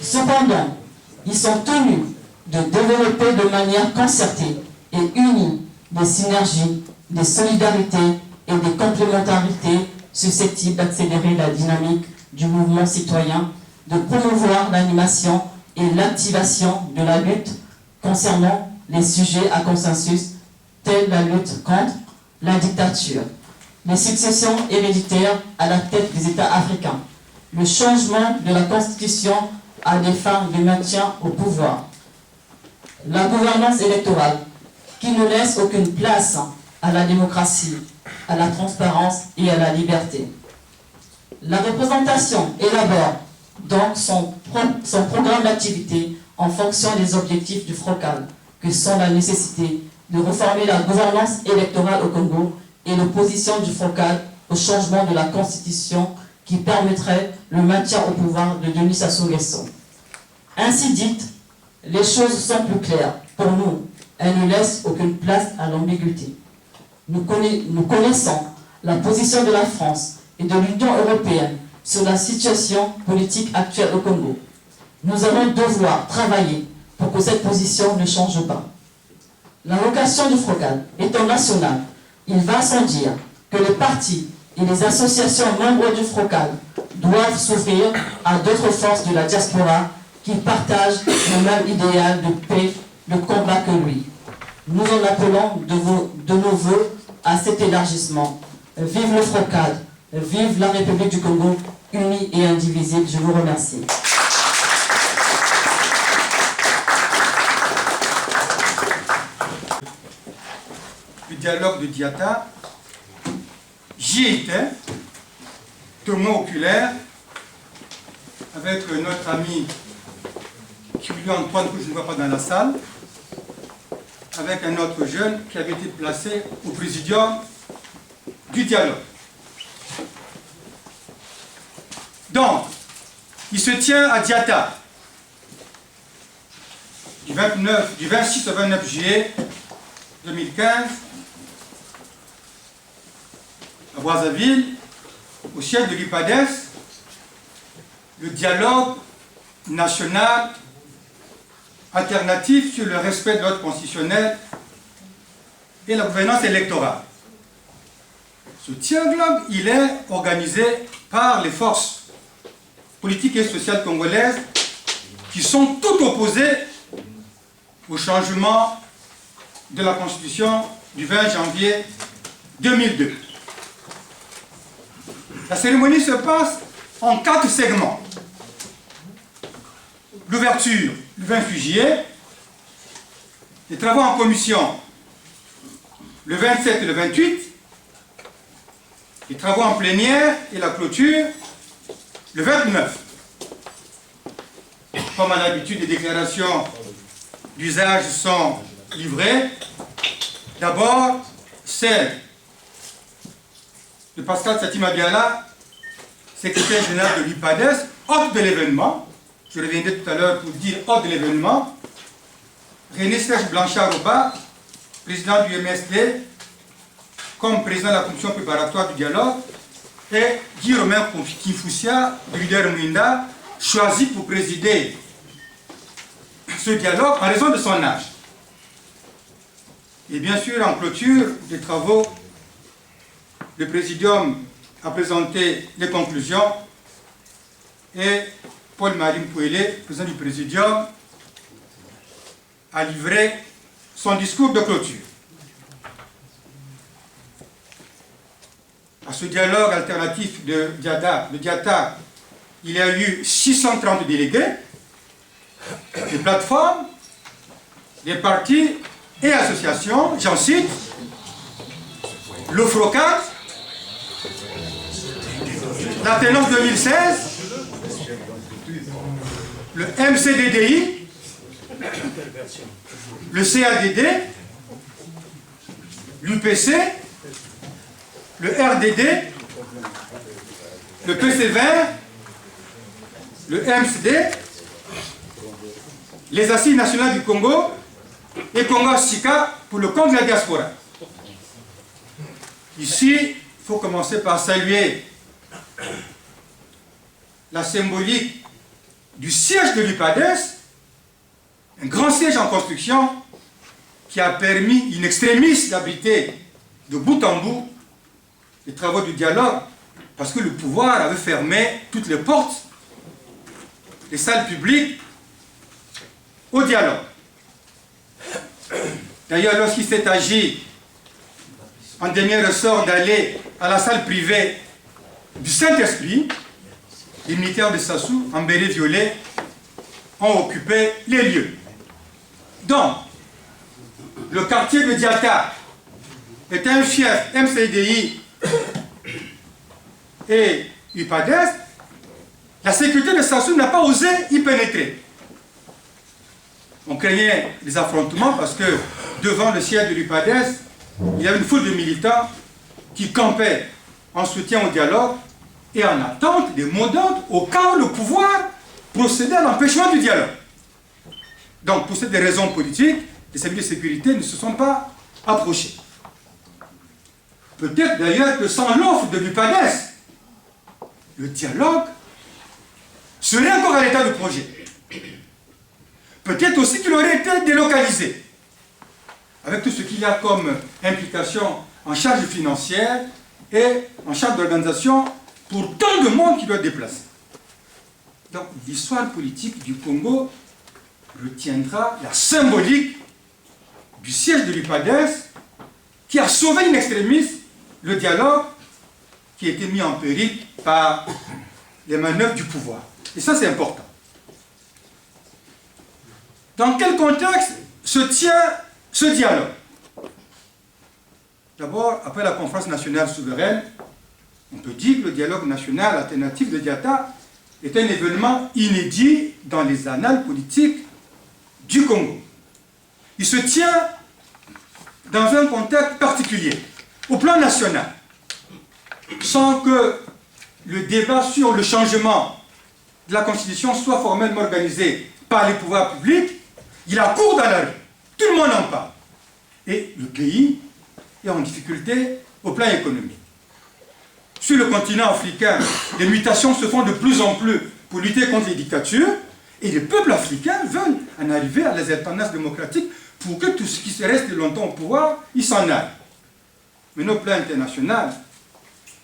E: Cependant, ils sont tenus de développer de manière concertée et unie des synergies, des solidarités et des complémentarités susceptibles d'accélérer la dynamique du mouvement citoyen, de promouvoir l'animation et l'activation de la lutte concernant les sujets à consensus tels la lutte contre la dictature, les successions héréditaires à la tête des États africains, le changement de la Constitution à des fins de maintien au pouvoir, la gouvernance électorale qui ne laisse aucune place à la démocratie, à la transparence et à la liberté. La représentation élabore donc son programme d'activité en fonction des objectifs du FROCAD, que sont la nécessité de réformer la gouvernance électorale au Congo et l'opposition du FROCAD au changement de la Constitution qui permettrait le maintien au pouvoir de Denis Sassou Nguesso. Ainsi dites, les choses sont plus claires pour nous. Elles ne laissent aucune place à l'ambiguïté. Nous connaissons la position de la France et de l'Union européenne sur la situation politique actuelle au Congo. Nous allons devoir travailler pour que cette position ne change pas. La vocation du FROCAD étant nationale, il va sans dire que les partis et les associations membres du FROCAD doivent s'ouvrir à d'autres forces de la diaspora qui partagent le même idéal de paix, de combat que lui. Nous en appelons de nos vœux à cet élargissement. Vive le FROCAD, vive la République du Congo, unie et indivisible. Je vous remercie.
C: Le dialogue de Diatta, j'y étais, témoin oculaire, avec notre ami Antoine, que je ne vois pas dans la salle, avec un autre jeune qui avait été placé au présidium du dialogue. Donc, il se tient à Diatta, du 26 au 29 juillet 2015, à Brazzaville, au siège de l'IPADES, le dialogue national alternatif sur le respect de l'ordre constitutionnel et la gouvernance électorale. Ce dialogue, il est organisé par les forces politiques et sociales congolaises qui sont toutes opposées au changement de la Constitution du 20 janvier 2002. La cérémonie se passe en 4 segments. L'ouverture le 28 juillet, les travaux en commission le 27 et le 28, les travaux en plénière et la clôture le 29. Comme à l'habitude, les déclarations d'usage sont livrées. D'abord, celle de Pascal Satima Biala, secrétaire général de l'IPADES, hôte de l'événement. Je reviendrai tout à l'heure pour dire hors de l'événement. René Serge Blanchard-Roba, président du MSD, comme président de la commission préparatoire du dialogue, et Guy Romain Kifoussia, du leader Mwinda, choisi pour présider ce dialogue en raison de son âge. Et bien sûr, en clôture des travaux, le Présidium a présenté les conclusions et Paul-Marie Mpouélé, président du Présidium, a livré son discours de clôture. À ce dialogue alternatif de Diata, il y a eu 630 délégués, des plateformes, des partis et associations, j'en cite, le FROCAT, la Tenance 2016, le MCDDI, le CADD, l'UPC, le RDD, le PC20, le MCD, les Assises nationales du Congo et Congo Sika pour le compte de la diaspora. Ici, il faut commencer par saluer la symbolique du siège de l'UPADES, un grand siège en construction qui a permis in extremis d'abriter de bout en bout les travaux du dialogue, parce que le pouvoir avait fermé toutes les portes des salles publiques au dialogue. D'ailleurs, lorsqu'il s'est agi en dernier ressort d'aller à la salle privée du Saint-Esprit, les militaires de Sassou, en béret violet, ont occupé les lieux. Donc, le quartier de Diata est un fief MCDI et UPADES. La sécurité de Sassou n'a pas osé y pénétrer. On craignait des affrontements parce que devant le siège de l'UPADES, il y avait une foule de militants qui campaient en soutien au dialogue et en attente des mots d'ordre au cas où le pouvoir procédait à l'empêchement du dialogue. Donc, pour ces raisons politiques, les services de sécurité ne se sont pas approchés. Peut-être d'ailleurs que sans l'offre de l'UPADES, le dialogue serait encore à l'état de projet. Peut-être aussi qu'il aurait été délocalisé, avec tout ce qu'il y a comme implication en charge financière et en charge d'organisation pour tant de monde qui doit déplacer. Donc l'histoire politique du Congo retiendra la symbolique du siège de l'UPADES qui a sauvé in extremis le dialogue qui a été mis en péril par les manœuvres du pouvoir. Et ça, c'est important. Dans quel contexte se tient ce dialogue? D'abord, après la conférence nationale souveraine, on peut dire que le dialogue national alternatif de Diata est un événement inédit dans les annales politiques du Congo. Il se tient dans un contexte particulier, au plan national, sans que le débat sur le changement de la Constitution soit formellement organisé par les pouvoirs publics. Il a cours dans la rue, tout le monde en parle. Et le pays est en difficulté au plan économique. Sur le continent africain, les mutations se font de plus en plus pour lutter contre les dictatures, et les peuples africains veulent en arriver à les alternances démocratiques pour que tout ce qui se reste longtemps au pouvoir, il s'en aille. Mais au plan international,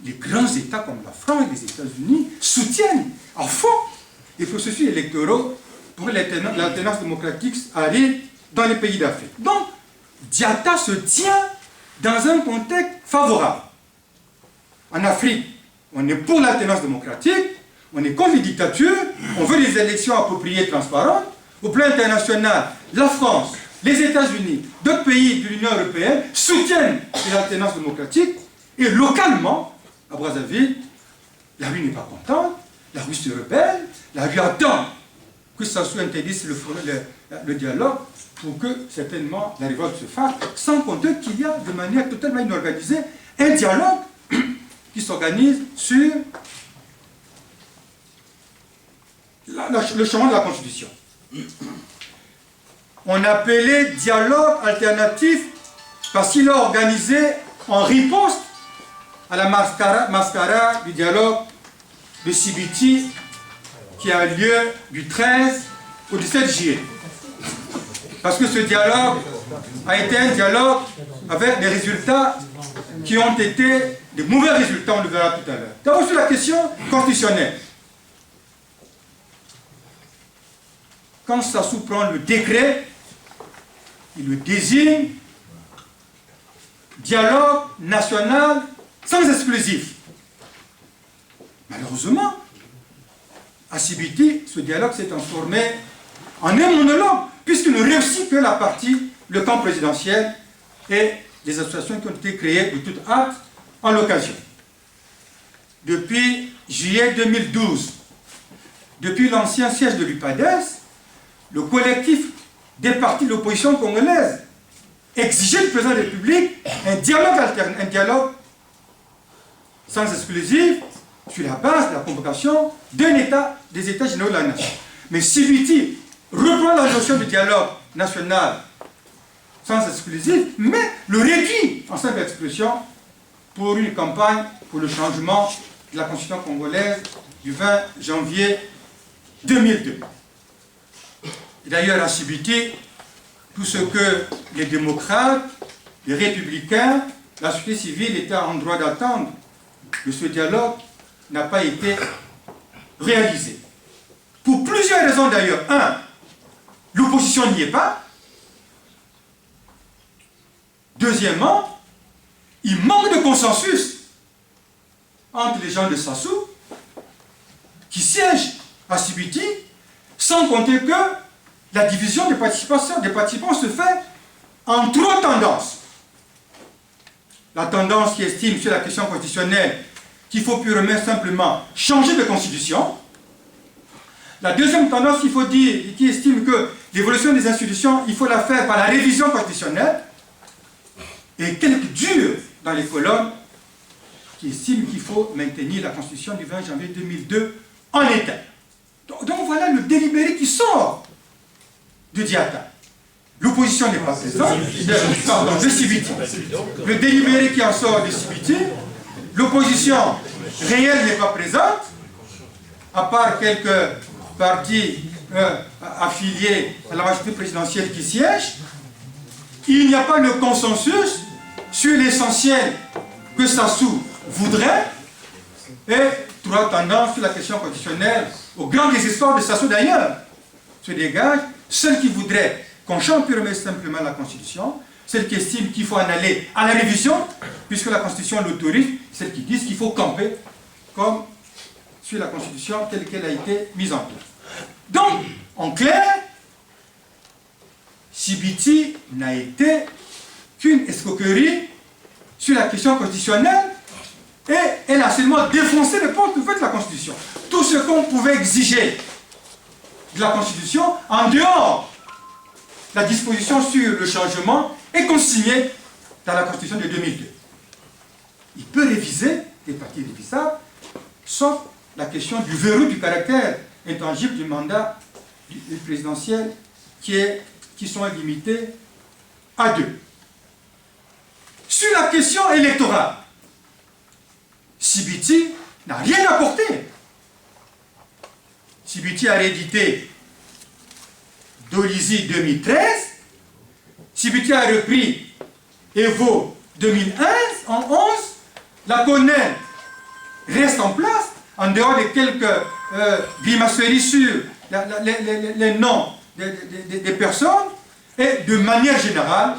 C: les grands États comme la France et les États-Unis soutiennent à fond les processus électoraux pour que l'alternance démocratique arrive dans les pays d'Afrique. Donc, Diata se tient dans un contexte favorable. En Afrique, on est pour l'alternance démocratique, on est contre les dictatures, on veut des élections appropriées et transparentes. Au plan international, la France, les États-Unis, d'autres pays de l'Union européenne soutiennent l'alternance démocratique. Et localement, à Brazzaville, la rue n'est pas contente, la rue se rebelle, la rue attend que ça soit interdit le dialogue pour que certainement la révolte se fasse, sans compter qu'il y a de manière totalement inorganisée un dialogue qui s'organise sur le changement de la Constitution. On appelait dialogue alternatif parce qu'il a organisé en riposte à la mascarade du dialogue de Sibiti qui a lieu du 13 au 17 juillet. Parce que ce dialogue a été un dialogue avec des résultats qui ont été de mauvais résultats, on le verra tout à l'heure. D'abord sur la question constitutionnelle. Quand Sassou prend le décret, il le désigne dialogue national sans exclusif. Malheureusement, à Sibiti, ce dialogue s'est transformé en un monologue, puisqu'il ne réussit que la partie, le camp présidentiel et les associations qui ont été créées de toute hâte en l'occasion. Depuis juillet 2012, depuis l'ancien siège de l'UPADES, le collectif des partis de l'opposition congolaise exigeait du président de la République un dialogue alterne, un dialogue sans exclusif sur la base de la convocation des États généraux de la nation. Mais Sibiti reprend la notion de dialogue national sans exclusif, mais le réduit en simple expression pour une campagne pour le changement de la constitution congolaise du 20 janvier 2002. D'ailleurs, à Sibiti, tout ce que les démocrates, les républicains, la société civile étaient en droit d'attendre de ce dialogue n'a pas été réalisé. Pour plusieurs raisons d'ailleurs. Un, l'opposition n'y est pas. Deuxièmement, il manque de consensus entre les gens de Sassou qui siègent à Sibiti, sans compter que la division des participants se fait en trois tendances. La tendance qui estime sur la question constitutionnelle qu'il faut purement simplement changer de constitution. La deuxième tendance qu'il faut dire, qui estime que l'évolution des institutions, il faut la faire par la révision constitutionnelle. Et quelques durs dans les colonnes qui estiment qu'il faut maintenir la constitution du 20 janvier 2002 en état. Donc voilà le délibéré qui sort de Diata. L'opposition n'est pas présente, de Sibiti. Le délibéré qui en sort de Sibiti, l'opposition réelle n'est pas présente, à part quelques partis affiliés à la majorité présidentielle qui siègent. Il n'y a pas de consensus sur l'essentiel que Sassou voudrait, et trois tendances sur la question constitutionnelle, au grand désespoir de Sassou d'ailleurs, se dégage. Celle qui voudrait qu'on change purement et simplement la Constitution, celle qui estime qu'il faut en aller à la révision, puisque la Constitution l'autorise, celle qui dit qu'il faut camper comme sur la Constitution telle qu'elle a été mise en place. Donc, en clair, Sibiti n'a été qu'une escroquerie sur la question constitutionnelle, et elle a seulement défoncé les portes ouvertes de la Constitution. Tout ce qu'on pouvait exiger de la Constitution, en dehors de la disposition sur le changement, est consignée dans la Constitution de 2002. Il peut réviser des parties révisables, sauf la question du verrou du caractère intangible du mandat présidentiel qui sont limités à 2. Sur la question électorale, Sibiti n'a rien apporté. Sibiti a réédité Dolizy 2013, Sibiti a repris Evo 2011, la CONEL reste en place, en dehors de quelques grimaceries sur les noms des personnes, et de manière générale,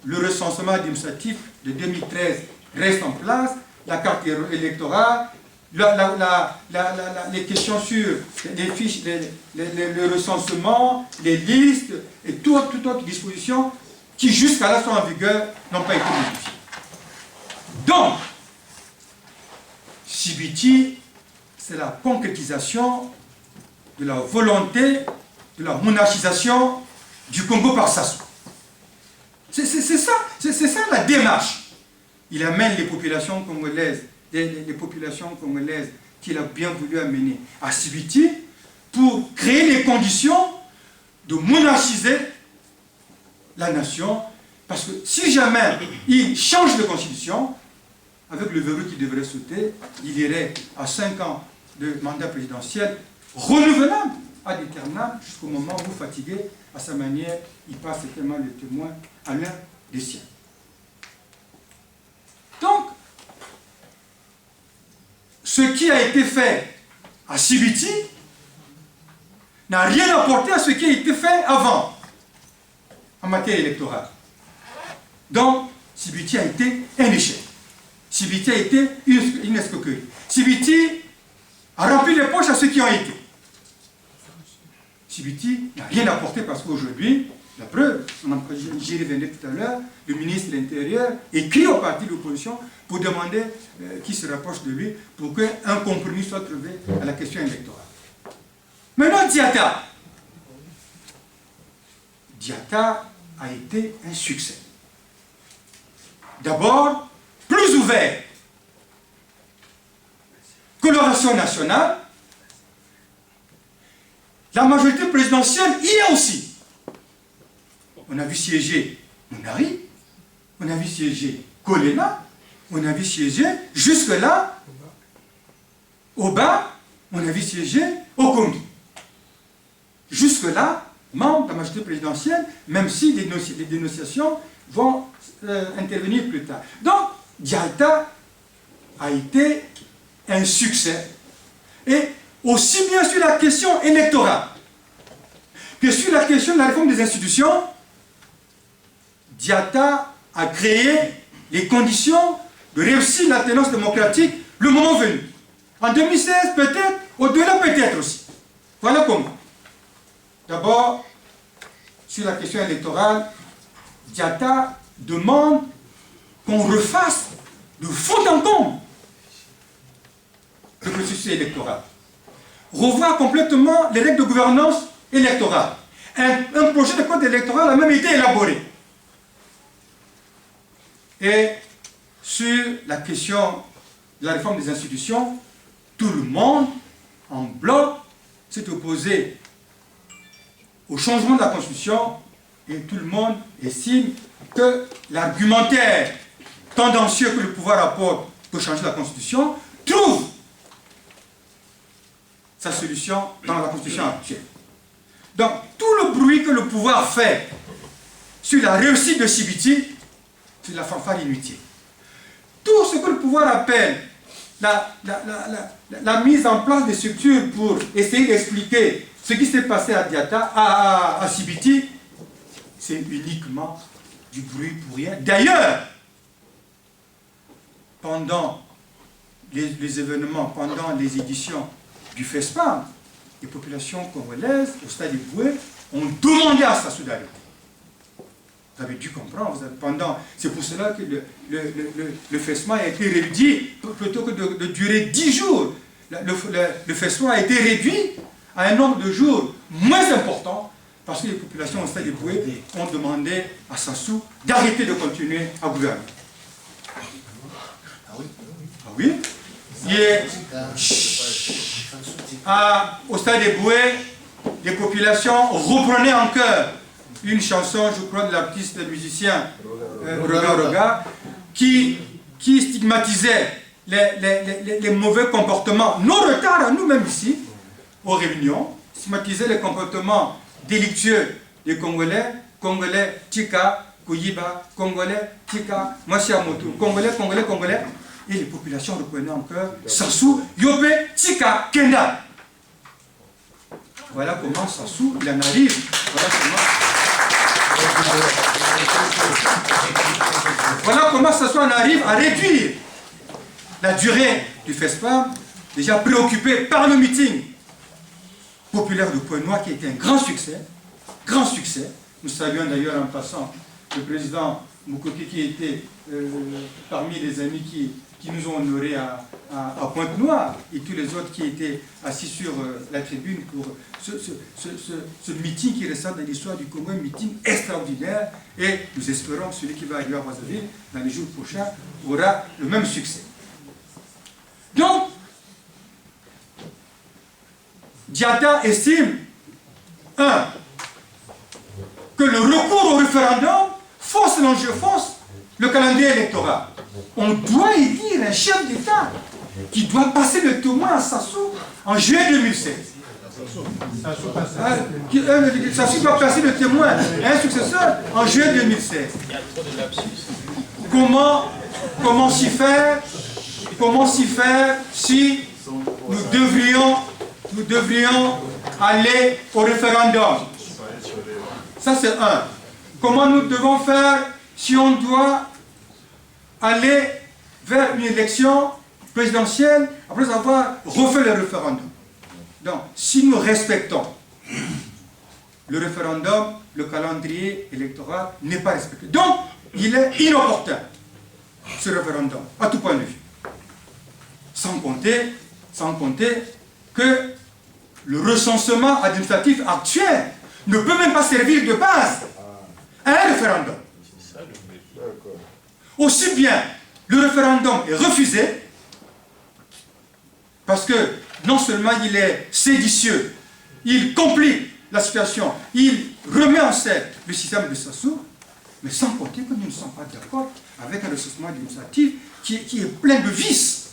C: le recensement administratif de 2013 reste en place, la carte électorale, les questions sur les fiches, le recensement, les listes et toute autre disposition qui jusqu'à là sont en vigueur n'ont pas été modifiées. Donc, Sibiti, c'est la concrétisation de la volonté de la monarchisation du Congo par Sassou. C'est ça la démarche. Il amène les populations congolaises, les populations congolaises qu'il a bien voulu amener à Sibiti pour créer les conditions de monarchiser la nation Parce que si jamais il change de constitution, avec le verrou qui devrait sauter, il irait à 5 ans de mandat présidentiel renouvelable ad aeternam jusqu'au moment où, fatigué, à sa manière, il passe tellement le témoin à l'un des siens. Donc, ce qui a été fait à Sibiti n'a rien apporté à ce qui a été fait avant en matière électorale. Donc, Sibiti a été un échec. Sibiti a été une escroquerie. Sibiti a rempli les poches à ceux qui ont été. Sibiti n'a rien apporté parce qu'aujourd'hui, la preuve, j'y reviendrai tout à l'heure, le ministre de l'Intérieur écrit au parti de l'opposition pour demander qui se rapproche de lui pour qu'un compromis soit trouvé à la question électorale. Maintenant, Diatta a été un succès. D'abord, plus ouvert. Coloration nationale. La majorité présidentielle y est aussi. On a vu siéger Mounari, on a vu siéger Kolena, on a vu siéger jusque-là Oba, on a vu siéger Okondi. Jusque-là, membre de la majorité présidentielle, même si les dénonciations vont intervenir plus tard. Donc, Diatta a été un succès. Et aussi bien sur la question électorale que sur la question de la réforme des institutions, Diatta a créé les conditions de réussir l'alternance démocratique le moment venu. En 2016 peut-être, au-delà peut-être aussi. Voilà comment. D'abord, sur la question électorale, Diatta demande qu'on refasse de fond en comble le processus électoral. Revoir complètement les règles de gouvernance électorale. Un projet de code électoral a même été élaboré. Et sur la question de la réforme des institutions, tout le monde, en bloc, s'est opposé au changement de la Constitution et tout le monde estime que l'argumentaire tendancieux que le pouvoir apporte pour changer la Constitution trouve sa solution dans la Constitution actuelle. Donc, tout le bruit que le pouvoir fait sur la réussite de Sibiti, c'est la fanfare inutile. Tout ce que le pouvoir appelle la mise en place des structures pour essayer d'expliquer ce qui s'est passé à Diatta, à Sibiti, c'est uniquement du bruit pour rien. D'ailleurs, pendant les événements, pendant les éditions du FESPAM, les populations congolaises au stade de Boué ont demandé à sa solidarité. Vous avez dû comprendre, c'est pour cela que le FESPAM a été réduit, plutôt que de durer 10 jours, le FESPAM a été réduit à un nombre de jours moins important, parce que les populations au stade de Boué ont demandé à Sassou d'arrêter de continuer à gouverner. Ah oui? Au stade de Boué, les populations reprenaient en chœur une chanson, je crois, de l'artiste musicien Roga, qui stigmatisait les mauvais comportements, nos retards à nous-mêmes ici, aux réunions, stigmatisait les comportements délictueux des Congolais, Congolais, Tika, Kouyiba, Congolais, Tika, Masiamotu, Congolais, et les populations reprenaient en chœur Sassou, Yopé, Tika, Kenda. Voilà comment Sassou, il en arrive. Voilà comment Sassou en arrive à réduire la durée du FESPAM, déjà préoccupé par le meeting populaire de Pointe-Noire qui a été un grand succès. Grand succès. Nous saluons d'ailleurs en passant le président Mukoki qui était parmi les amis qui nous ont honorés à Pointe-Noire et tous les autres qui étaient assis sur la tribune pour ce meeting qui ressort dans l'histoire du Congo, un meeting extraordinaire, et nous espérons que celui qui va arriver à Brazzaville dans les jours prochains aura le même succès. Donc, Diatta estime, que le recours au référendum fausse l'enjeu fonce, le calendrier électoral. On doit élire un chef d'État qui doit passer le témoin à Sassou en juillet 2016. Sassou doit passer le témoin à un successeur en juillet 2016. Comment s'y faire si nous devrions aller au référendum? Ça c'est un. Comment nous devons faire si on doit aller vers une élection présidentielle après avoir refait le référendum? Donc, si nous respectons le référendum, le calendrier électoral n'est pas respecté. Donc, il est inopportun, ce référendum, à tout point de vue. Sans compter que le recensement administratif actuel ne peut même pas servir de base à un référendum. Aussi bien le référendum est refusé, parce que non seulement il est séditieux, il complique la situation, il remet en scène le système de Sassou, mais sans compter que nous ne sommes pas d'accord avec un recensement administratif qui est plein de vices,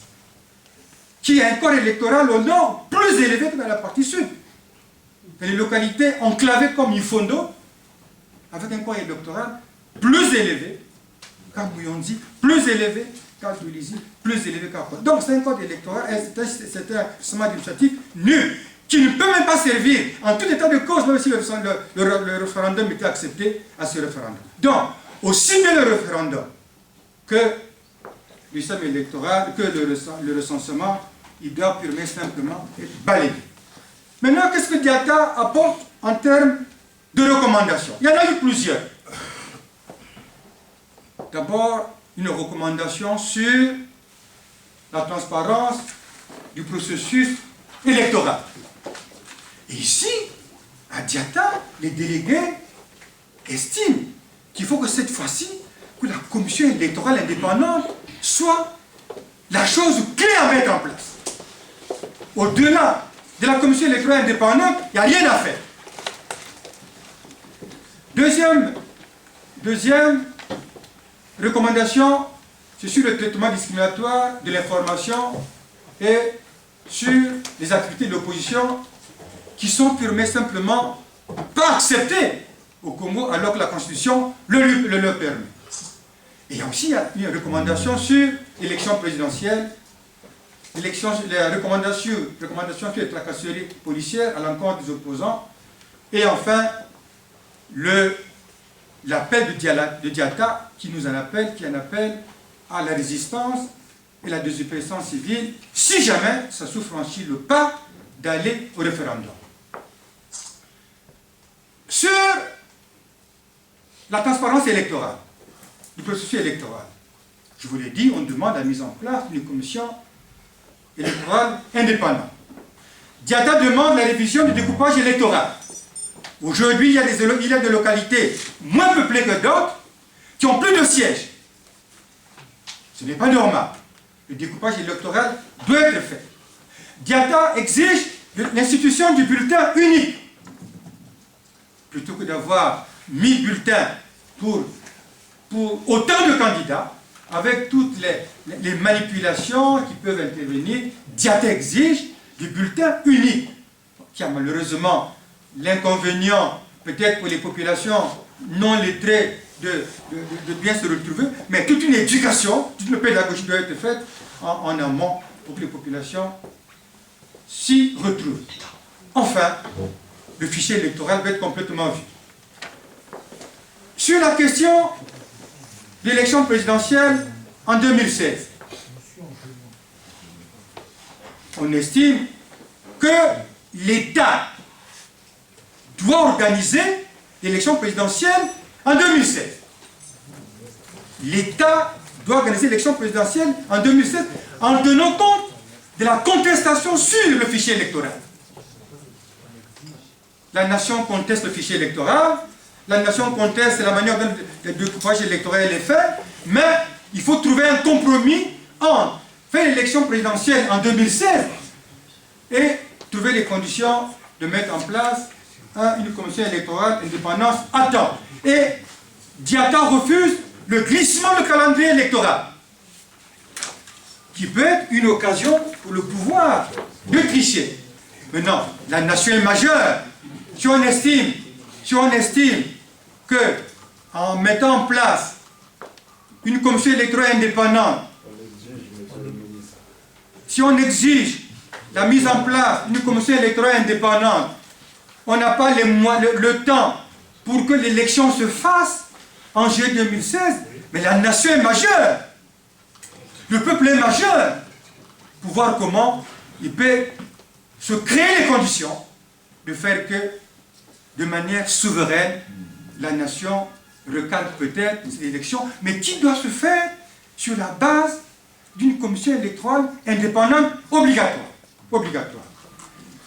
C: qui a un corps électoral au nord plus élevé que dans la partie sud. Et les localités enclavées comme Ifondo, avec un corps électoral plus élevé qu'à Bouyondi, plus élevé qu'à Doulizi, plus élevé qu'à Kouad. Donc c'est un code électoral, c'est un recensement administratif nul, qui ne peut même pas servir en tout état de cause, même si le référendum était accepté à ce référendum. Donc, aussi bien le référendum que le système électoral, que le recensement, il doit purement simplement être balayé. Maintenant, qu'est-ce que Diatta apporte en termes de recommandations? Il y en a eu plusieurs. D'abord, une recommandation sur la transparence du processus électoral. Et ici, à Diatta, les délégués estiment qu'il faut que cette fois-ci, que la commission électorale indépendante soit la chose clé à mettre en place. Au-delà de la commission électorale indépendante, il n'y a rien à faire. Deuxième recommandation, c'est sur le traitement discriminatoire de l'information et sur les activités de l'opposition qui sont purement simplement pas acceptées au Congo alors que la Constitution le permet. Et aussi, il y a une recommandation sur l'élection présidentielle, la recommandation sur les tracasseries policières à l'encontre des opposants, et enfin, l'appel de Diatta qui en appelle à la résistance et la désobéissance civile si jamais ça franchit le pas d'aller au référendum. Sur la transparence électorale, du processus électoral, je vous l'ai dit, on demande la mise en place d'une commission électorale indépendante. Diatta demande la révision du découpage électoral. Aujourd'hui, il y a des localités moins peuplées que d'autres qui ont plus de sièges. Ce n'est pas normal. Le découpage électoral doit être fait. Diatta exige l'institution du bulletin unique. Plutôt que d'avoir 1000 bulletins pour autant de candidats, avec toutes les manipulations qui peuvent intervenir, Diatta exige du bulletin unique, qui a malheureusement l'inconvénient, peut-être pour les populations non lettrées, de bien se retrouver, mais toute une éducation, toute une pédagogie doit être faite en amont pour que les populations s'y retrouvent. Enfin, le fichier électoral va être complètement vu. Sur la question de l'élection présidentielle en 2016, on estime que l'État doit organiser l'élection présidentielle en 2016. L'État doit organiser l'élection présidentielle en 2016 en tenant compte de la contestation sur le fichier électoral. La nation conteste le fichier électoral, la nation conteste la manière dont le découpage électoral est fait, mais il faut trouver un compromis entre faire l'élection présidentielle en 2016 et trouver les conditions de mettre en place une commission électorale indépendante à temps. Et Diatta refuse le glissement de calendrier électoral, qui peut être une occasion pour le pouvoir de tricher. Maintenant, la nation est majeure. Si on estime que en mettant en place une commission électorale indépendante, si on exige la mise en place d'une commission électorale indépendante, on n'a pas le temps pour que l'élection se fasse en juillet 2016, mais la nation est majeure. Le peuple est majeur pour voir comment il peut se créer les conditions de faire que, de manière souveraine, la nation recadre peut-être les élections, mais qui doit se faire sur la base d'une commission électorale indépendante obligatoire.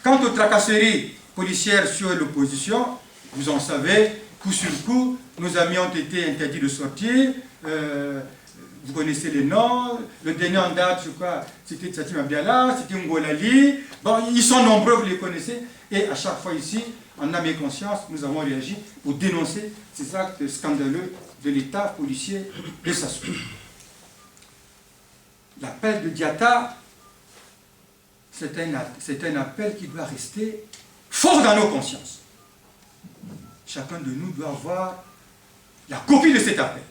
C: Quant aux tracasseries policières sur l'opposition, vous en savez, coup sur coup, nos amis ont été interdits de sortir. Vous connaissez les noms. Le dernier en date, je crois, c'était Tsatima Biala, c'était Ngolali. Bon, ils sont nombreux, vous les connaissez. Et à chaque fois ici, en âme et conscience, nous avons réagi pour dénoncer ces actes scandaleux de l'État policier de Sassou. L'appel de Diatta, c'est un appel qui doit rester fort dans nos consciences. Chacun de nous doit avoir la copie de cet appel.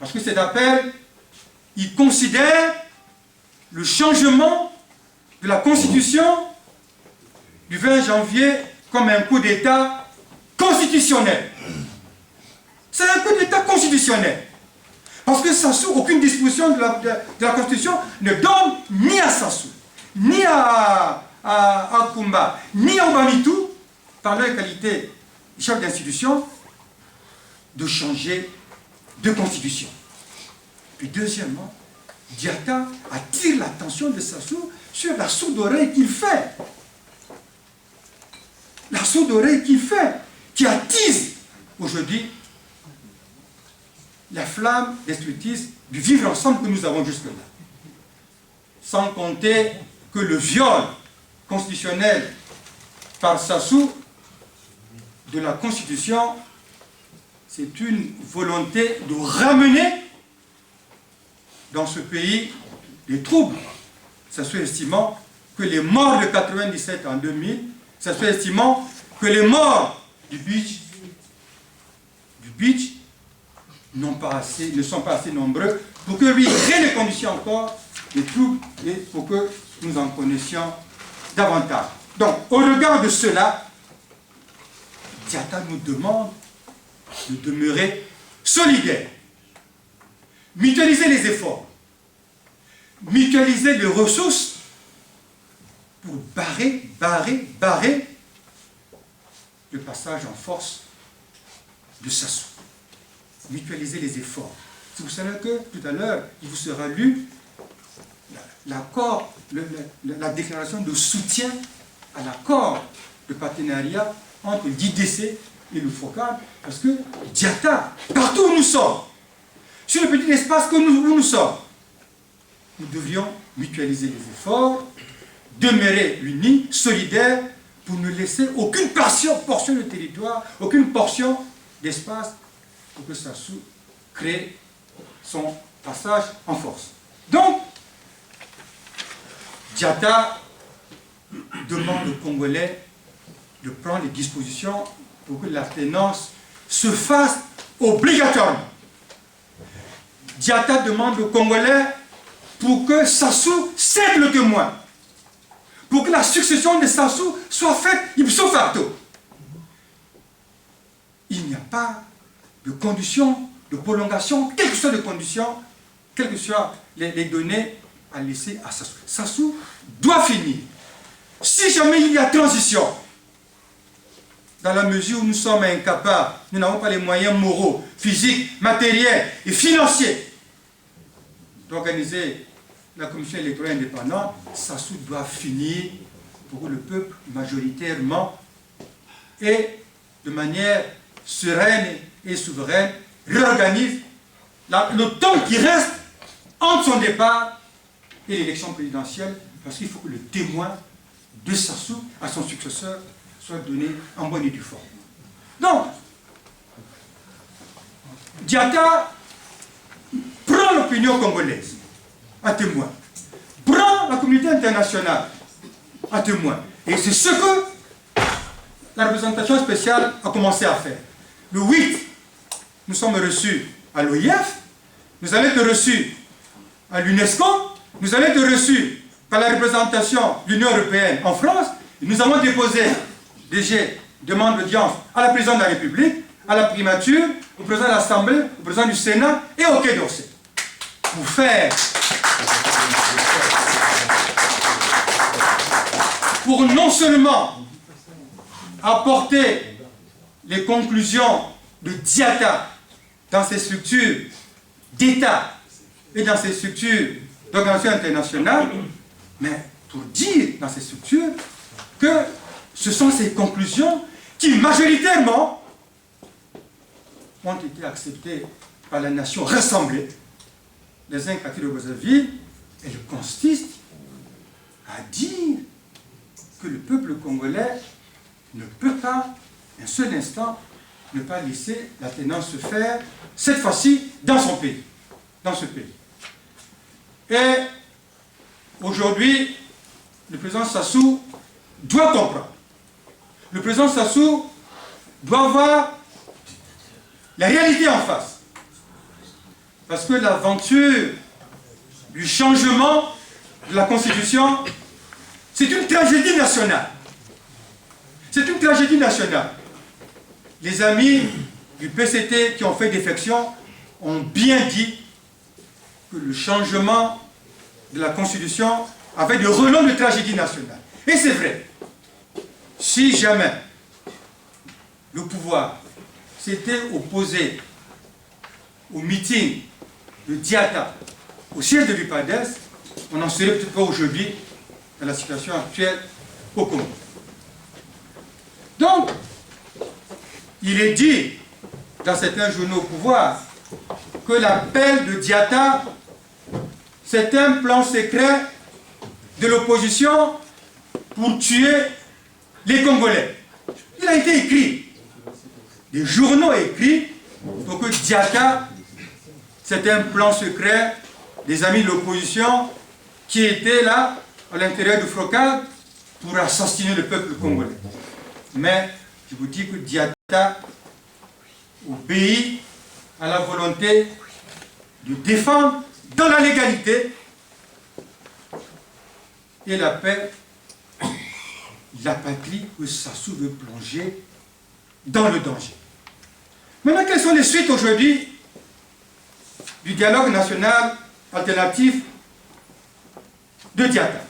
C: Parce que cet appel, il considère le changement de la Constitution du 20 janvier comme un coup d'État constitutionnel. C'est un coup d'État constitutionnel. Parce que Sassou, aucune disposition de la Constitution ne donne ni à Sassou, ni à Kumba, ni à Obamitou, par leur qualité de chef d'institution, de changer de constitution. Puis deuxièmement, Diatta attire l'attention de Sassou sur la sourde oreille qu'il fait. La sourde oreille qu'il fait, qui attise aujourd'hui la flamme destructrice du vivre ensemble que nous avons jusque-là. Sans compter que le viol constitutionnel par Sassou de la Constitution, c'est une volonté de ramener dans ce pays des troubles. Sassou estimant que les morts de 97 en 2000, Sassou estimant que les morts du beach ne sont pas assez nombreux pour que lui crée les conditions encore des troubles et pour que nous en connaissions davantage. Donc, au regard de cela, Diatta nous demande de demeurer solidaires, mutualiser les efforts, mutualiser les ressources pour barrer le passage en force de Sassou. Mutualiser les efforts. C'est pour cela que tout à l'heure, il vous sera lu l'accord, la déclaration de soutien à l'accord de partenariat entre l'IDC et le FOCAD, parce que Diatta, partout où nous sommes, sur le petit espace où nous sommes, nous devrions mutualiser les efforts, demeurer unis, solidaires, pour ne laisser aucune portion de territoire, aucune portion d'espace pour que Sassou crée son passage en force. Donc, Diatta demande aux Congolais de prendre les dispositions pour que l'alternance se fasse obligatoirement. Diatta demande aux Congolais pour que Sassou cède le témoin, pour que la succession de Sassou soit faite ipso facto. Il n'y a pas de conditions de prolongation, quelles que soient les conditions, quelles que soient les données à laisser à Sassou. Sassou doit finir. Si jamais il y a transition, dans la mesure où nous sommes incapables, nous n'avons pas les moyens moraux, physiques, matériels et financiers d'organiser la commission électorale indépendante, Sassou doit finir pour que le peuple majoritairement et de manière sereine et souveraine réorganise le temps qui reste entre son départ et l'élection présidentielle, parce qu'il faut que le témoin de Sassou à son successeur soit donné en bonne et due forme. Donc, Diatta prend l'opinion congolaise à témoin, prend la communauté internationale à témoin. Et c'est ce que la représentation spéciale a commencé à faire. Le 8, nous sommes reçus à l'OIF, nous allons être reçus à l'UNESCO, nous allons être reçus par la représentation de l'Union européenne en France. Nous avons déposé des demandes d'audience à la présidente de la République, à la primature, au président de l'Assemblée, au président du Sénat et au Quai d'Orsay. Pour non seulement apporter les conclusions de Diatta dans ces structures d'État et dans ces structures d'organisation internationale, mais pour dire dans ces structures que ce sont ces conclusions qui majoritairement ont été acceptées par la nation rassemblée, les incartés de Brazzaville, et le consiste à dire que le peuple congolais ne peut pas, un seul instant, ne pas laisser la tenance se faire, cette fois-ci, dans son pays, dans ce pays. Et aujourd'hui, le président Sassou doit comprendre. Le président Sassou doit voir la réalité en face. Parce que l'aventure du changement de la Constitution, c'est une tragédie nationale. C'est une tragédie nationale. Les amis du PCT qui ont fait défection ont bien dit que le changement de la Constitution avait des relents de tragédie nationale. Et c'est vrai. Si jamais le pouvoir s'était opposé au meeting de Diatta au siège de l'UPADES, on n'en serait peut-être pas aujourd'hui dans la situation actuelle au Congo. Donc, il est dit dans certains journaux au pouvoir que l'appel de Diatta, c'est un plan secret de l'opposition pour tuer les Congolais. Il a été écrit, des journaux écrits, pour que Diatta, c'est un plan secret des amis de l'opposition qui étaient là, à l'intérieur du Frocal, pour assassiner le peuple congolais. Mais je vous dis que Diatta obéit à la volonté de défendre dans la légalité et la paix la patrie que Sassou veut plonger dans le danger. Maintenant, quelles sont les suites aujourd'hui du dialogue national alternatif de Diatta?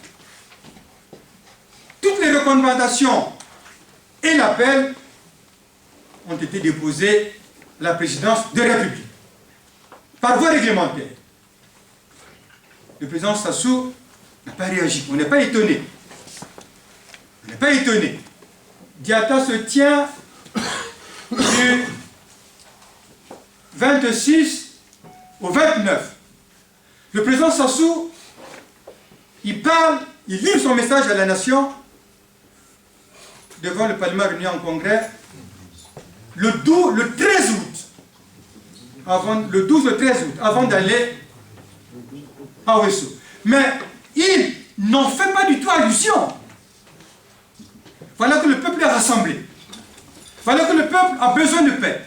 C: Toutes les recommandations et l'appel ont été déposés à la présidence de la République par voie réglementaire. Le président Sassou n'a pas réagi. On n'est pas étonné. On n'est pas étonné. Diatta se tient du 26 au 29. Le président Sassou, il parle, il livre son message à la nation devant le Parlement réuni en congrès le 13 août, avant d'aller à Ouesso. Mais il n'en fait pas du tout allusion. Voilà que le peuple est rassemblé. Voilà que le peuple a besoin de paix.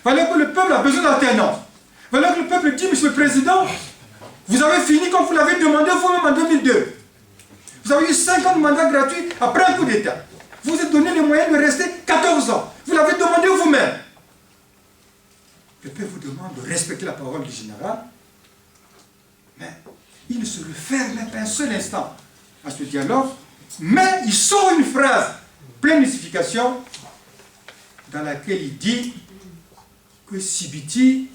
C: Voilà que le peuple a besoin d'alternance. Voilà que le peuple dit, Monsieur le Président, vous avez fini comme vous l'avez demandé vous-même en 2002. Vous avez eu 50 mandats gratuits après un coup d'État. Vous vous êtes donné les moyens de rester 14 ans. Vous l'avez demandé vous-même. Le peuple vous demande de respecter la parole du général. Mais il ne se réfère même pas un seul instant à ce dialogue. Mais il sort une phrase pleine de signification dans laquelle il dit que Sibiti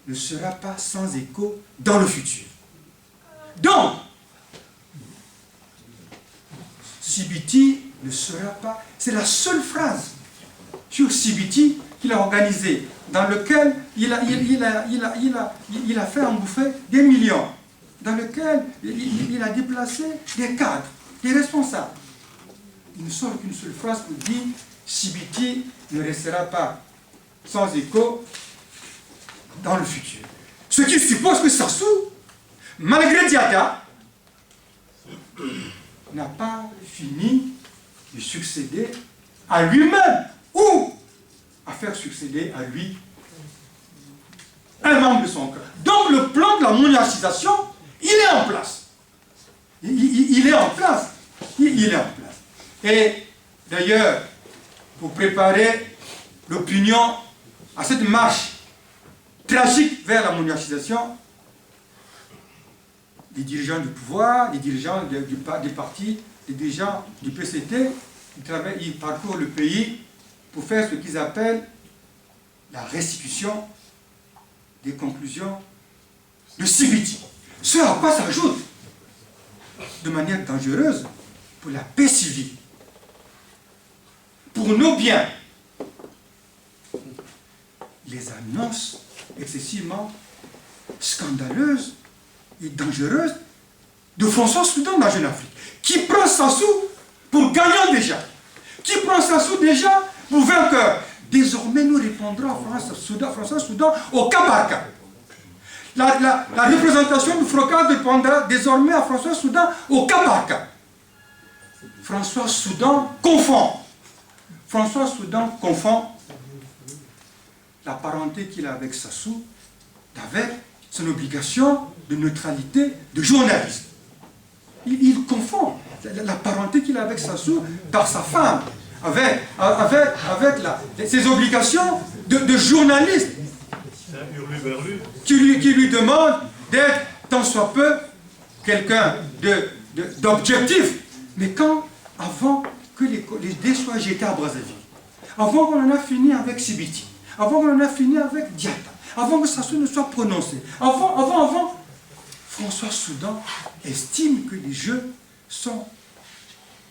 C: ne sera pas sans écho dans le futur. Donc, Sibiti ne sera pas... C'est la seule phrase sur Sibiti qu'il a organisée, dans lequel il a fait embouffer des millions, dans lequel il a déplacé des cadres, des responsables. Il ne sort qu'une seule phrase pour dire Sibiti ne restera pas sans écho dans le futur. Ce qui suppose que Sassou, malgré Diatta, n'a pas fini de succéder à lui-même ou à faire succéder à lui un membre de son clan. Donc le plan de la monarchisation, il est en place. Il est en place. Il est en place. Et d'ailleurs, pour préparer l'opinion à cette marche tragique vers la monarchisation, les dirigeants du pouvoir, les dirigeants des partis, les dirigeants du PCT, ils parcourent le pays pour faire ce qu'ils appellent la restitution des conclusions de Sibiti. Ce à quoi s'ajoute, de manière dangereuse, pour la paix civile, pour nos biens, les annonces excessivement scandaleuses et dangereuses de François Soudan dans la Jeune Afrique, qui prend Sassou pour gagnant déjà, qui prend Sassou déjà pour vainqueur. Désormais, nous répondrons à François Soudan au cas par cas. La représentation du FROCAD répondra désormais à François Soudan au cas par cas. François Soudan confond. François Soudan confond la parenté qu'il a avec Sassou avec son obligation de neutralité de journaliste. Il confond la parenté qu'il a avec Sassou par sa femme, avec ses obligations de journaliste, qui lui demande d'être tant soit peu quelqu'un d'objectif. Mais quand, avant que les dés soient jetés à Brazzaville, avant qu'on en a fini avec Sibiti, avant qu'on en a fini avec Diatta, avant que Sassou ne soit prononcé, avant, François Soudan estime que les jeux sont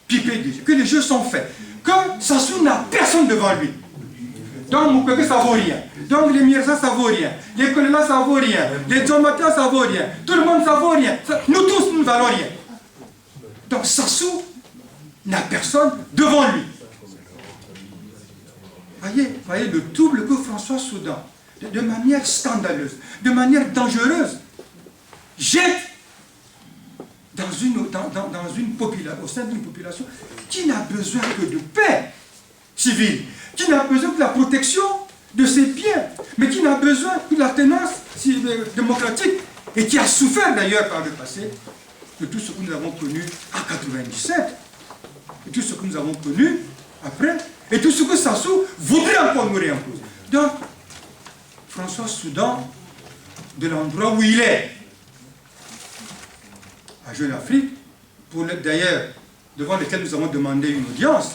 C: pipés déjà, que les jeux sont faits, que Sassou n'a personne devant lui. Donc Moukeke ça vaut rien, donc les Mirza ça vaut rien, les Kolela ça vaut rien, les Djomata ça vaut rien, tout le monde ça vaut rien, nous tous nous ne valons rien. Donc Sassou n'a personne devant lui. Voyez le double que François Soudan, de manière scandaleuse, de manière dangereuse, jette au sein d'une population qui n'a besoin que de paix civile, qui n'a besoin que de la protection de ses biens, mais qui n'a besoin que de la tenance démocratique, et qui a souffert d'ailleurs par le passé de tout ce que nous avons connu en 1997, et tout ce que nous avons connu après, et tout ce que Sassou voudrait encore nous réimposer. Donc, François Soudan, de l'endroit où il est, à Jeune Afrique, d'ailleurs, devant lequel nous avons demandé une audience,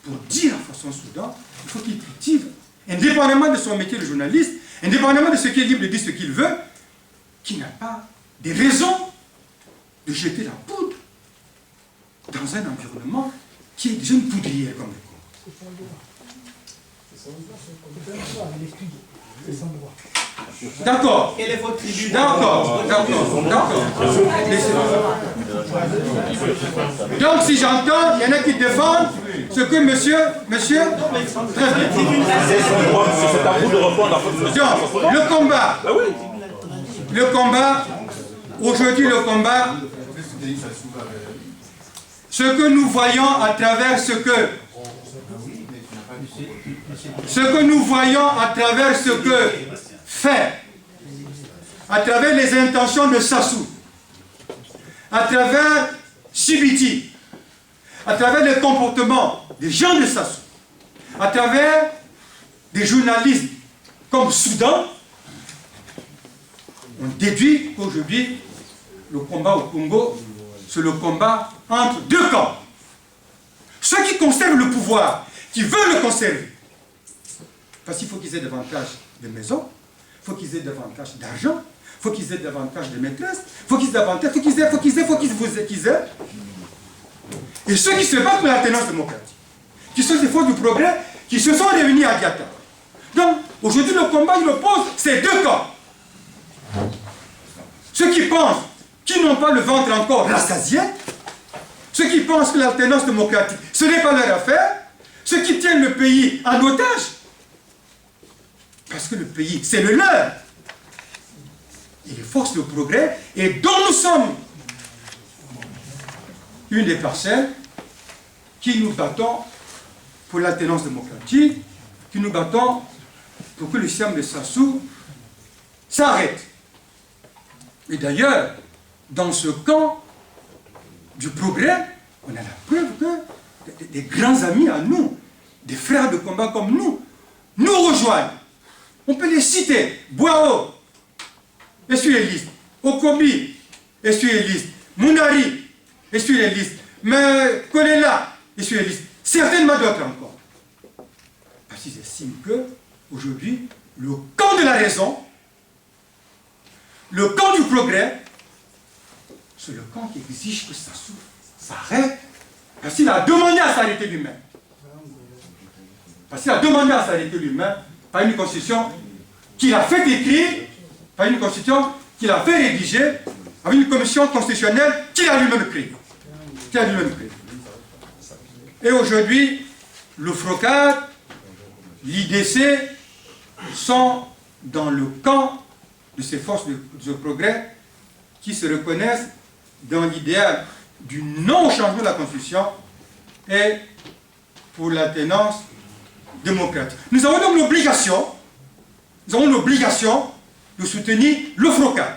C: pour dire à François Soudan, il faut qu'il cultive, indépendamment de son métier de journaliste, indépendamment de ce qu'il est libre de dire ce qu'il veut, qu'il n'a pas de raison de jeter la poudre dans un environnement qui est déjà une poudrière comme le Congo. D'accord. D'accord. Donc si j'entends, il y en a qui défendent ce que monsieur, très bien.
A: C'est à vous de répondre.
C: Donc, le combat, aujourd'hui le combat, ce que nous voyons à travers ce que fait, à travers les intentions de Sassou, à travers Sibiti, à travers le comportement des gens de Sassou, à travers des journalistes comme Soudan, on déduit qu'aujourd'hui, le combat au Congo, c'est le combat entre deux camps. Ceux qui conservent le pouvoir, qui veulent le conserver, parce qu'il faut qu'ils aient davantage de maisons, il faut qu'ils aient davantage d'argent, il faut qu'ils aient davantage de maîtresses, il faut qu'ils aient davantage, il faut qu'ils aient. Et ceux qui se battent pour la tenance démocratique, qui sont des forces du progrès, qui se sont réunis à Diatta. Donc, aujourd'hui, le combat, il oppose ces deux camps. Ceux qui pensent qu'ils n'ont pas le ventre encore rassasié, ceux qui pensent que l'alternance démocratique, ce n'est pas leur affaire, ceux qui tiennent le pays en otage, parce que le pays, c'est le leur. et les forces de progrès, et dont nous sommes une des parcelles qui nous battons pour l'alternance démocratique, qui nous battons pour que le système de Sassou s'arrête. Et d'ailleurs, dans ce camp du progrès, on a la preuve que des grands amis à nous, des frères de combat comme nous rejoignent. On peut les citer. Boao est sur les listes. Okobi est sur les listes. Mounari est sur les listes. Mais Kolela est sur les listes. Certainement d'autres encore. Parce qu'ils estiment que, aujourd'hui, le camp de la raison, le camp du progrès, c'est le camp qui exige que Sassou s'arrête. Parce qu'il a demandé à s'arrêter lui-même. Parce qu'il a demandé à s'arrêter lui-même par une constitution qu'il a fait écrire, par une constitution qu'il a fait rédiger, avec une commission constitutionnelle qu'il a lui-même créée. Et aujourd'hui, le FROCAD, l'IDC sont dans le camp de ces forces de progrès qui se reconnaissent dans l'idéal du non-changement de la Constitution et pour l'alternance démocratique. Nous avons donc l'obligation de soutenir le FROCAD.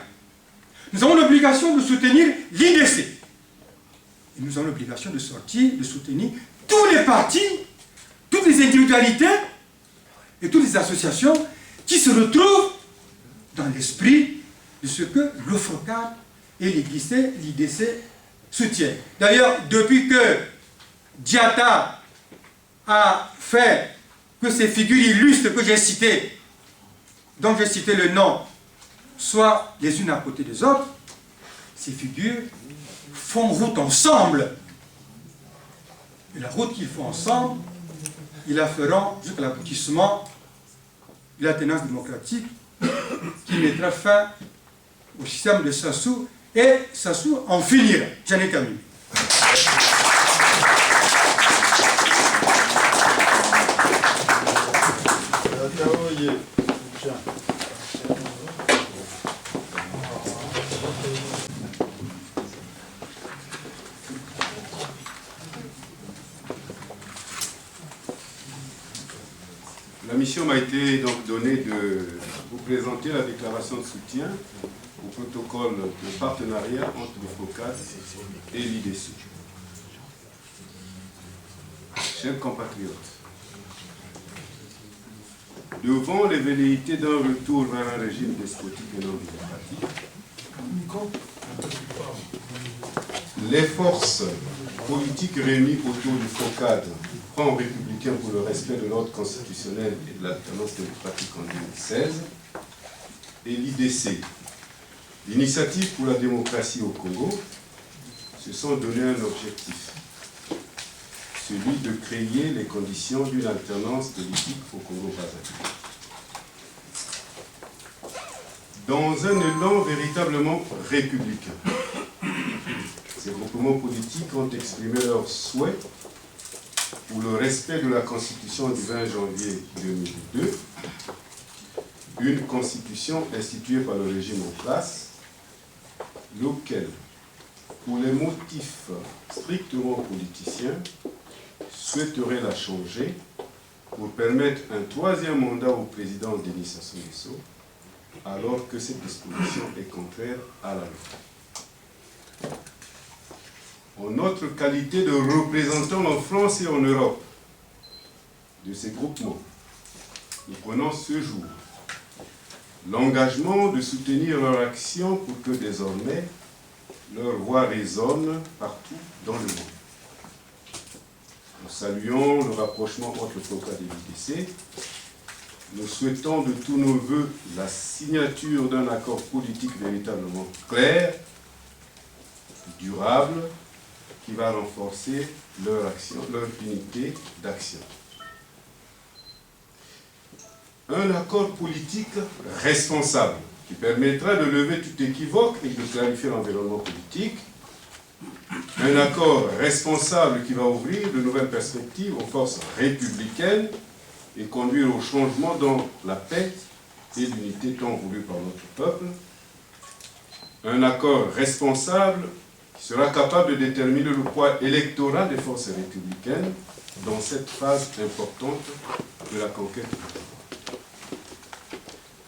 C: Nous avons l'obligation de soutenir l'IDC. Et nous avons l'obligation de soutenir tous les partis, toutes les individualités et toutes les associations qui se retrouvent dans l'esprit de ce que le FROCAD et l'IDC soutiennent. D'ailleurs, depuis que Diatta a fait que ces figures illustres que j'ai citées, dont j'ai cité le nom, soient les unes à côté des autres, ces figures font route ensemble. Et la route qu'ils font ensemble, ils la feront jusqu'à l'aboutissement de l'alternance démocratique qui mettra fin au système de Sassou, et Sassou en finira. J'en ai terminé.
F: La mission m'a été donc donnée de vous présenter la déclaration de soutien au protocole de partenariat entre le FROCAD et l'IDC. Chers compatriotes, devant les velléités d'un retour vers un régime despotique et non démocratique, les forces politiques réunies autour du FROCAD, Front républicain pour le respect de l'ordre constitutionnel et de l'alternance démocratique en 2016, et l'IDC, l'Initiative pour la démocratie au Congo, se sont donné un objectif, celui de créer les conditions d'une alternance politique au Congo-Brazzaville. Dans un élan véritablement républicain, ces groupements politiques ont exprimé leur souhait pour le respect de la Constitution du 20 janvier 2002, une Constitution instituée par le régime en place, lequel, pour les motifs strictement politiciens, souhaiterait la changer pour permettre un troisième mandat au président Denis Sassou Nguesso, alors que cette disposition est contraire à la loi. En notre qualité de représentants en France et en Europe de ces groupements, nous prenons ce jour l'engagement de soutenir leur action pour que désormais leur voix résonne partout dans le monde. Nous saluons le rapprochement entre le FROCAD et l'IDC. Nous souhaitons de tous nos voeux la signature d'un accord politique véritablement clair, durable, qui va renforcer leur action, leur unité d'action. Un accord politique responsable qui permettra de lever tout équivoque et de clarifier l'environnement politique. Un accord responsable qui va ouvrir de nouvelles perspectives aux forces républicaines et conduire au changement dans la paix et l'unité tant voulue par notre peuple. Un accord responsable qui sera capable de déterminer le poids électoral des forces républicaines dans cette phase importante de la conquête.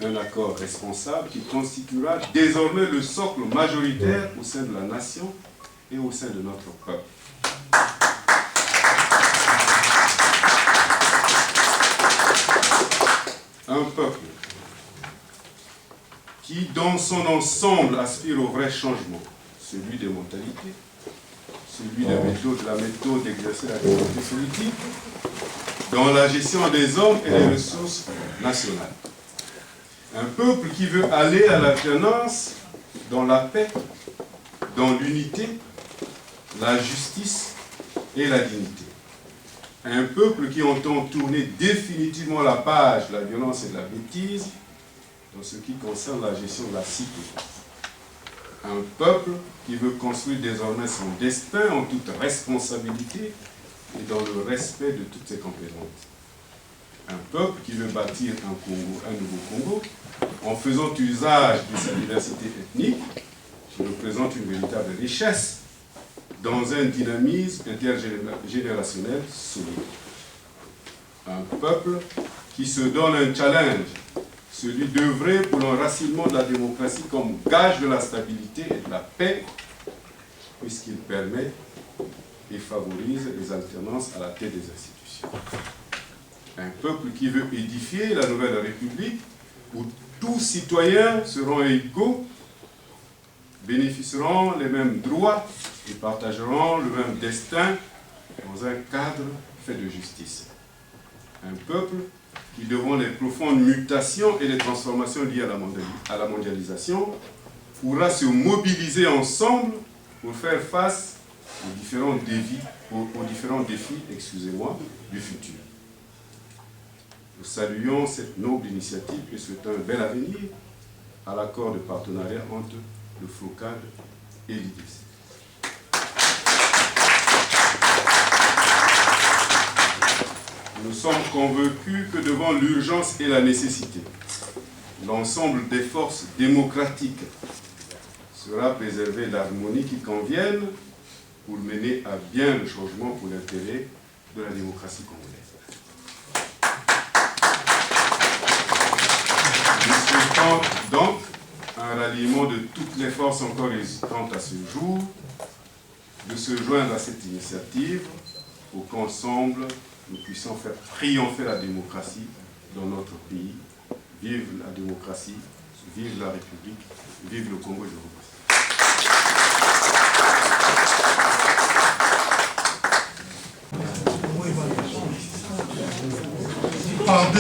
F: Un accord responsable qui constituera désormais le socle majoritaire au sein de la nation et au sein de notre peuple. Un peuple qui, dans son ensemble, aspire au vrai changement, celui des mentalités, celui de la méthode d'exercer l'activité politique, dans la gestion des hommes et des ressources nationales. Un peuple qui veut aller à l'alternance dans la paix, dans l'unité, la justice et la dignité. Un peuple qui entend tourner définitivement la page de la violence et de la bêtise dans ce qui concerne la gestion de la cité. Un peuple qui veut construire désormais son destin en toute responsabilité et dans le respect de toutes ses composantes. Un peuple qui veut bâtir un nouveau Congo, en faisant usage de sa diversité ethnique, qui représente une véritable richesse, dans un dynamisme intergénérationnel solide. Un peuple qui se donne un challenge, celui d'œuvrer pour l'enracinement de la démocratie comme gage de la stabilité et de la paix, puisqu'il permet et favorise les alternances à la tête des institutions. Un peuple qui veut édifier la nouvelle République, où tous citoyens seront égaux, bénéficieront les mêmes droits et partageront le même destin dans un cadre fait de justice. Un peuple qui, devant les profondes mutations et les transformations liées à la mondialisation, pourra se mobiliser ensemble pour faire face aux différents défis du futur. Nous saluons cette noble initiative et souhaitons un bel avenir à l'accord de partenariat entre le FOCAD et l'IDC. Nous sommes convaincus que devant l'urgence et la nécessité, l'ensemble des forces démocratiques sera préservé l'harmonie qui convienne pour mener à bien le changement pour l'intérêt de la démocratie congolaise. Nous souhaitons donc un ralliement de toutes les forces encore hésitantes à ce jour, de se joindre à cette initiative pour qu'ensemble nous puissions faire triompher la démocratie dans notre pays. Vive la démocratie, vive la République, vive le Congo et le Rwanda.
B: Par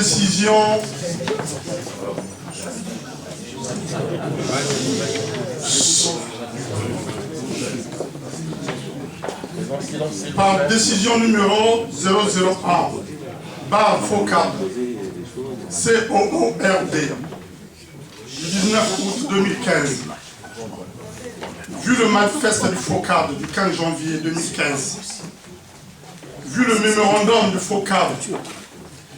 B: décision numéro 001 barre FOCAD COORD du 19 août 2015, vu le manifeste du FOCAD du 15 janvier 2015, vu le mémorandum du FOCAD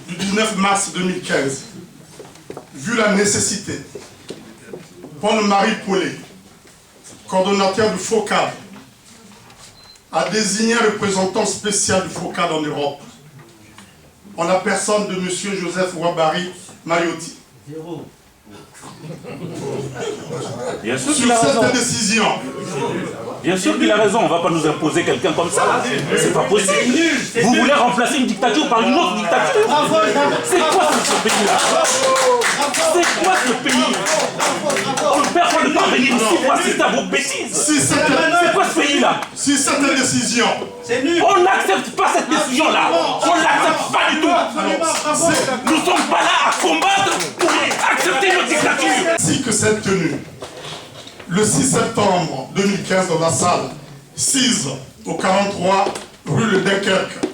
B: du 19 mars 2015, vu la nécessité, Paul-Marie Paulet, coordonnateur du FOCAD, a désigné un représentant spécial du FOCAD en Europe, en la personne de M. Joseph Ouabari Mariotti.
G: Bien sûr
B: Sur
G: qu'il a raison.
B: cette décision,
G: Bien sûr qu'il a raison, on ne va pas nous imposer quelqu'un comme ça. C'est pas possible. Vous voulez remplacer une dictature par une autre dictature? C'est quoi ce pays-là? C'est quoi ce pays? On ne peut pas venir ici pour assister à vos bêtises. C'est quoi ce pays-là?
B: si cette décision,
G: On n'accepte pas cette décision-là. On ne l'accepte pas du tout. Nous ne sommes pas là à combattre pour accepter notre dictature.
B: ainsi que cette tenue, le 6 septembre 2015 dans la salle 6 au 43 rue Le Dunkerque,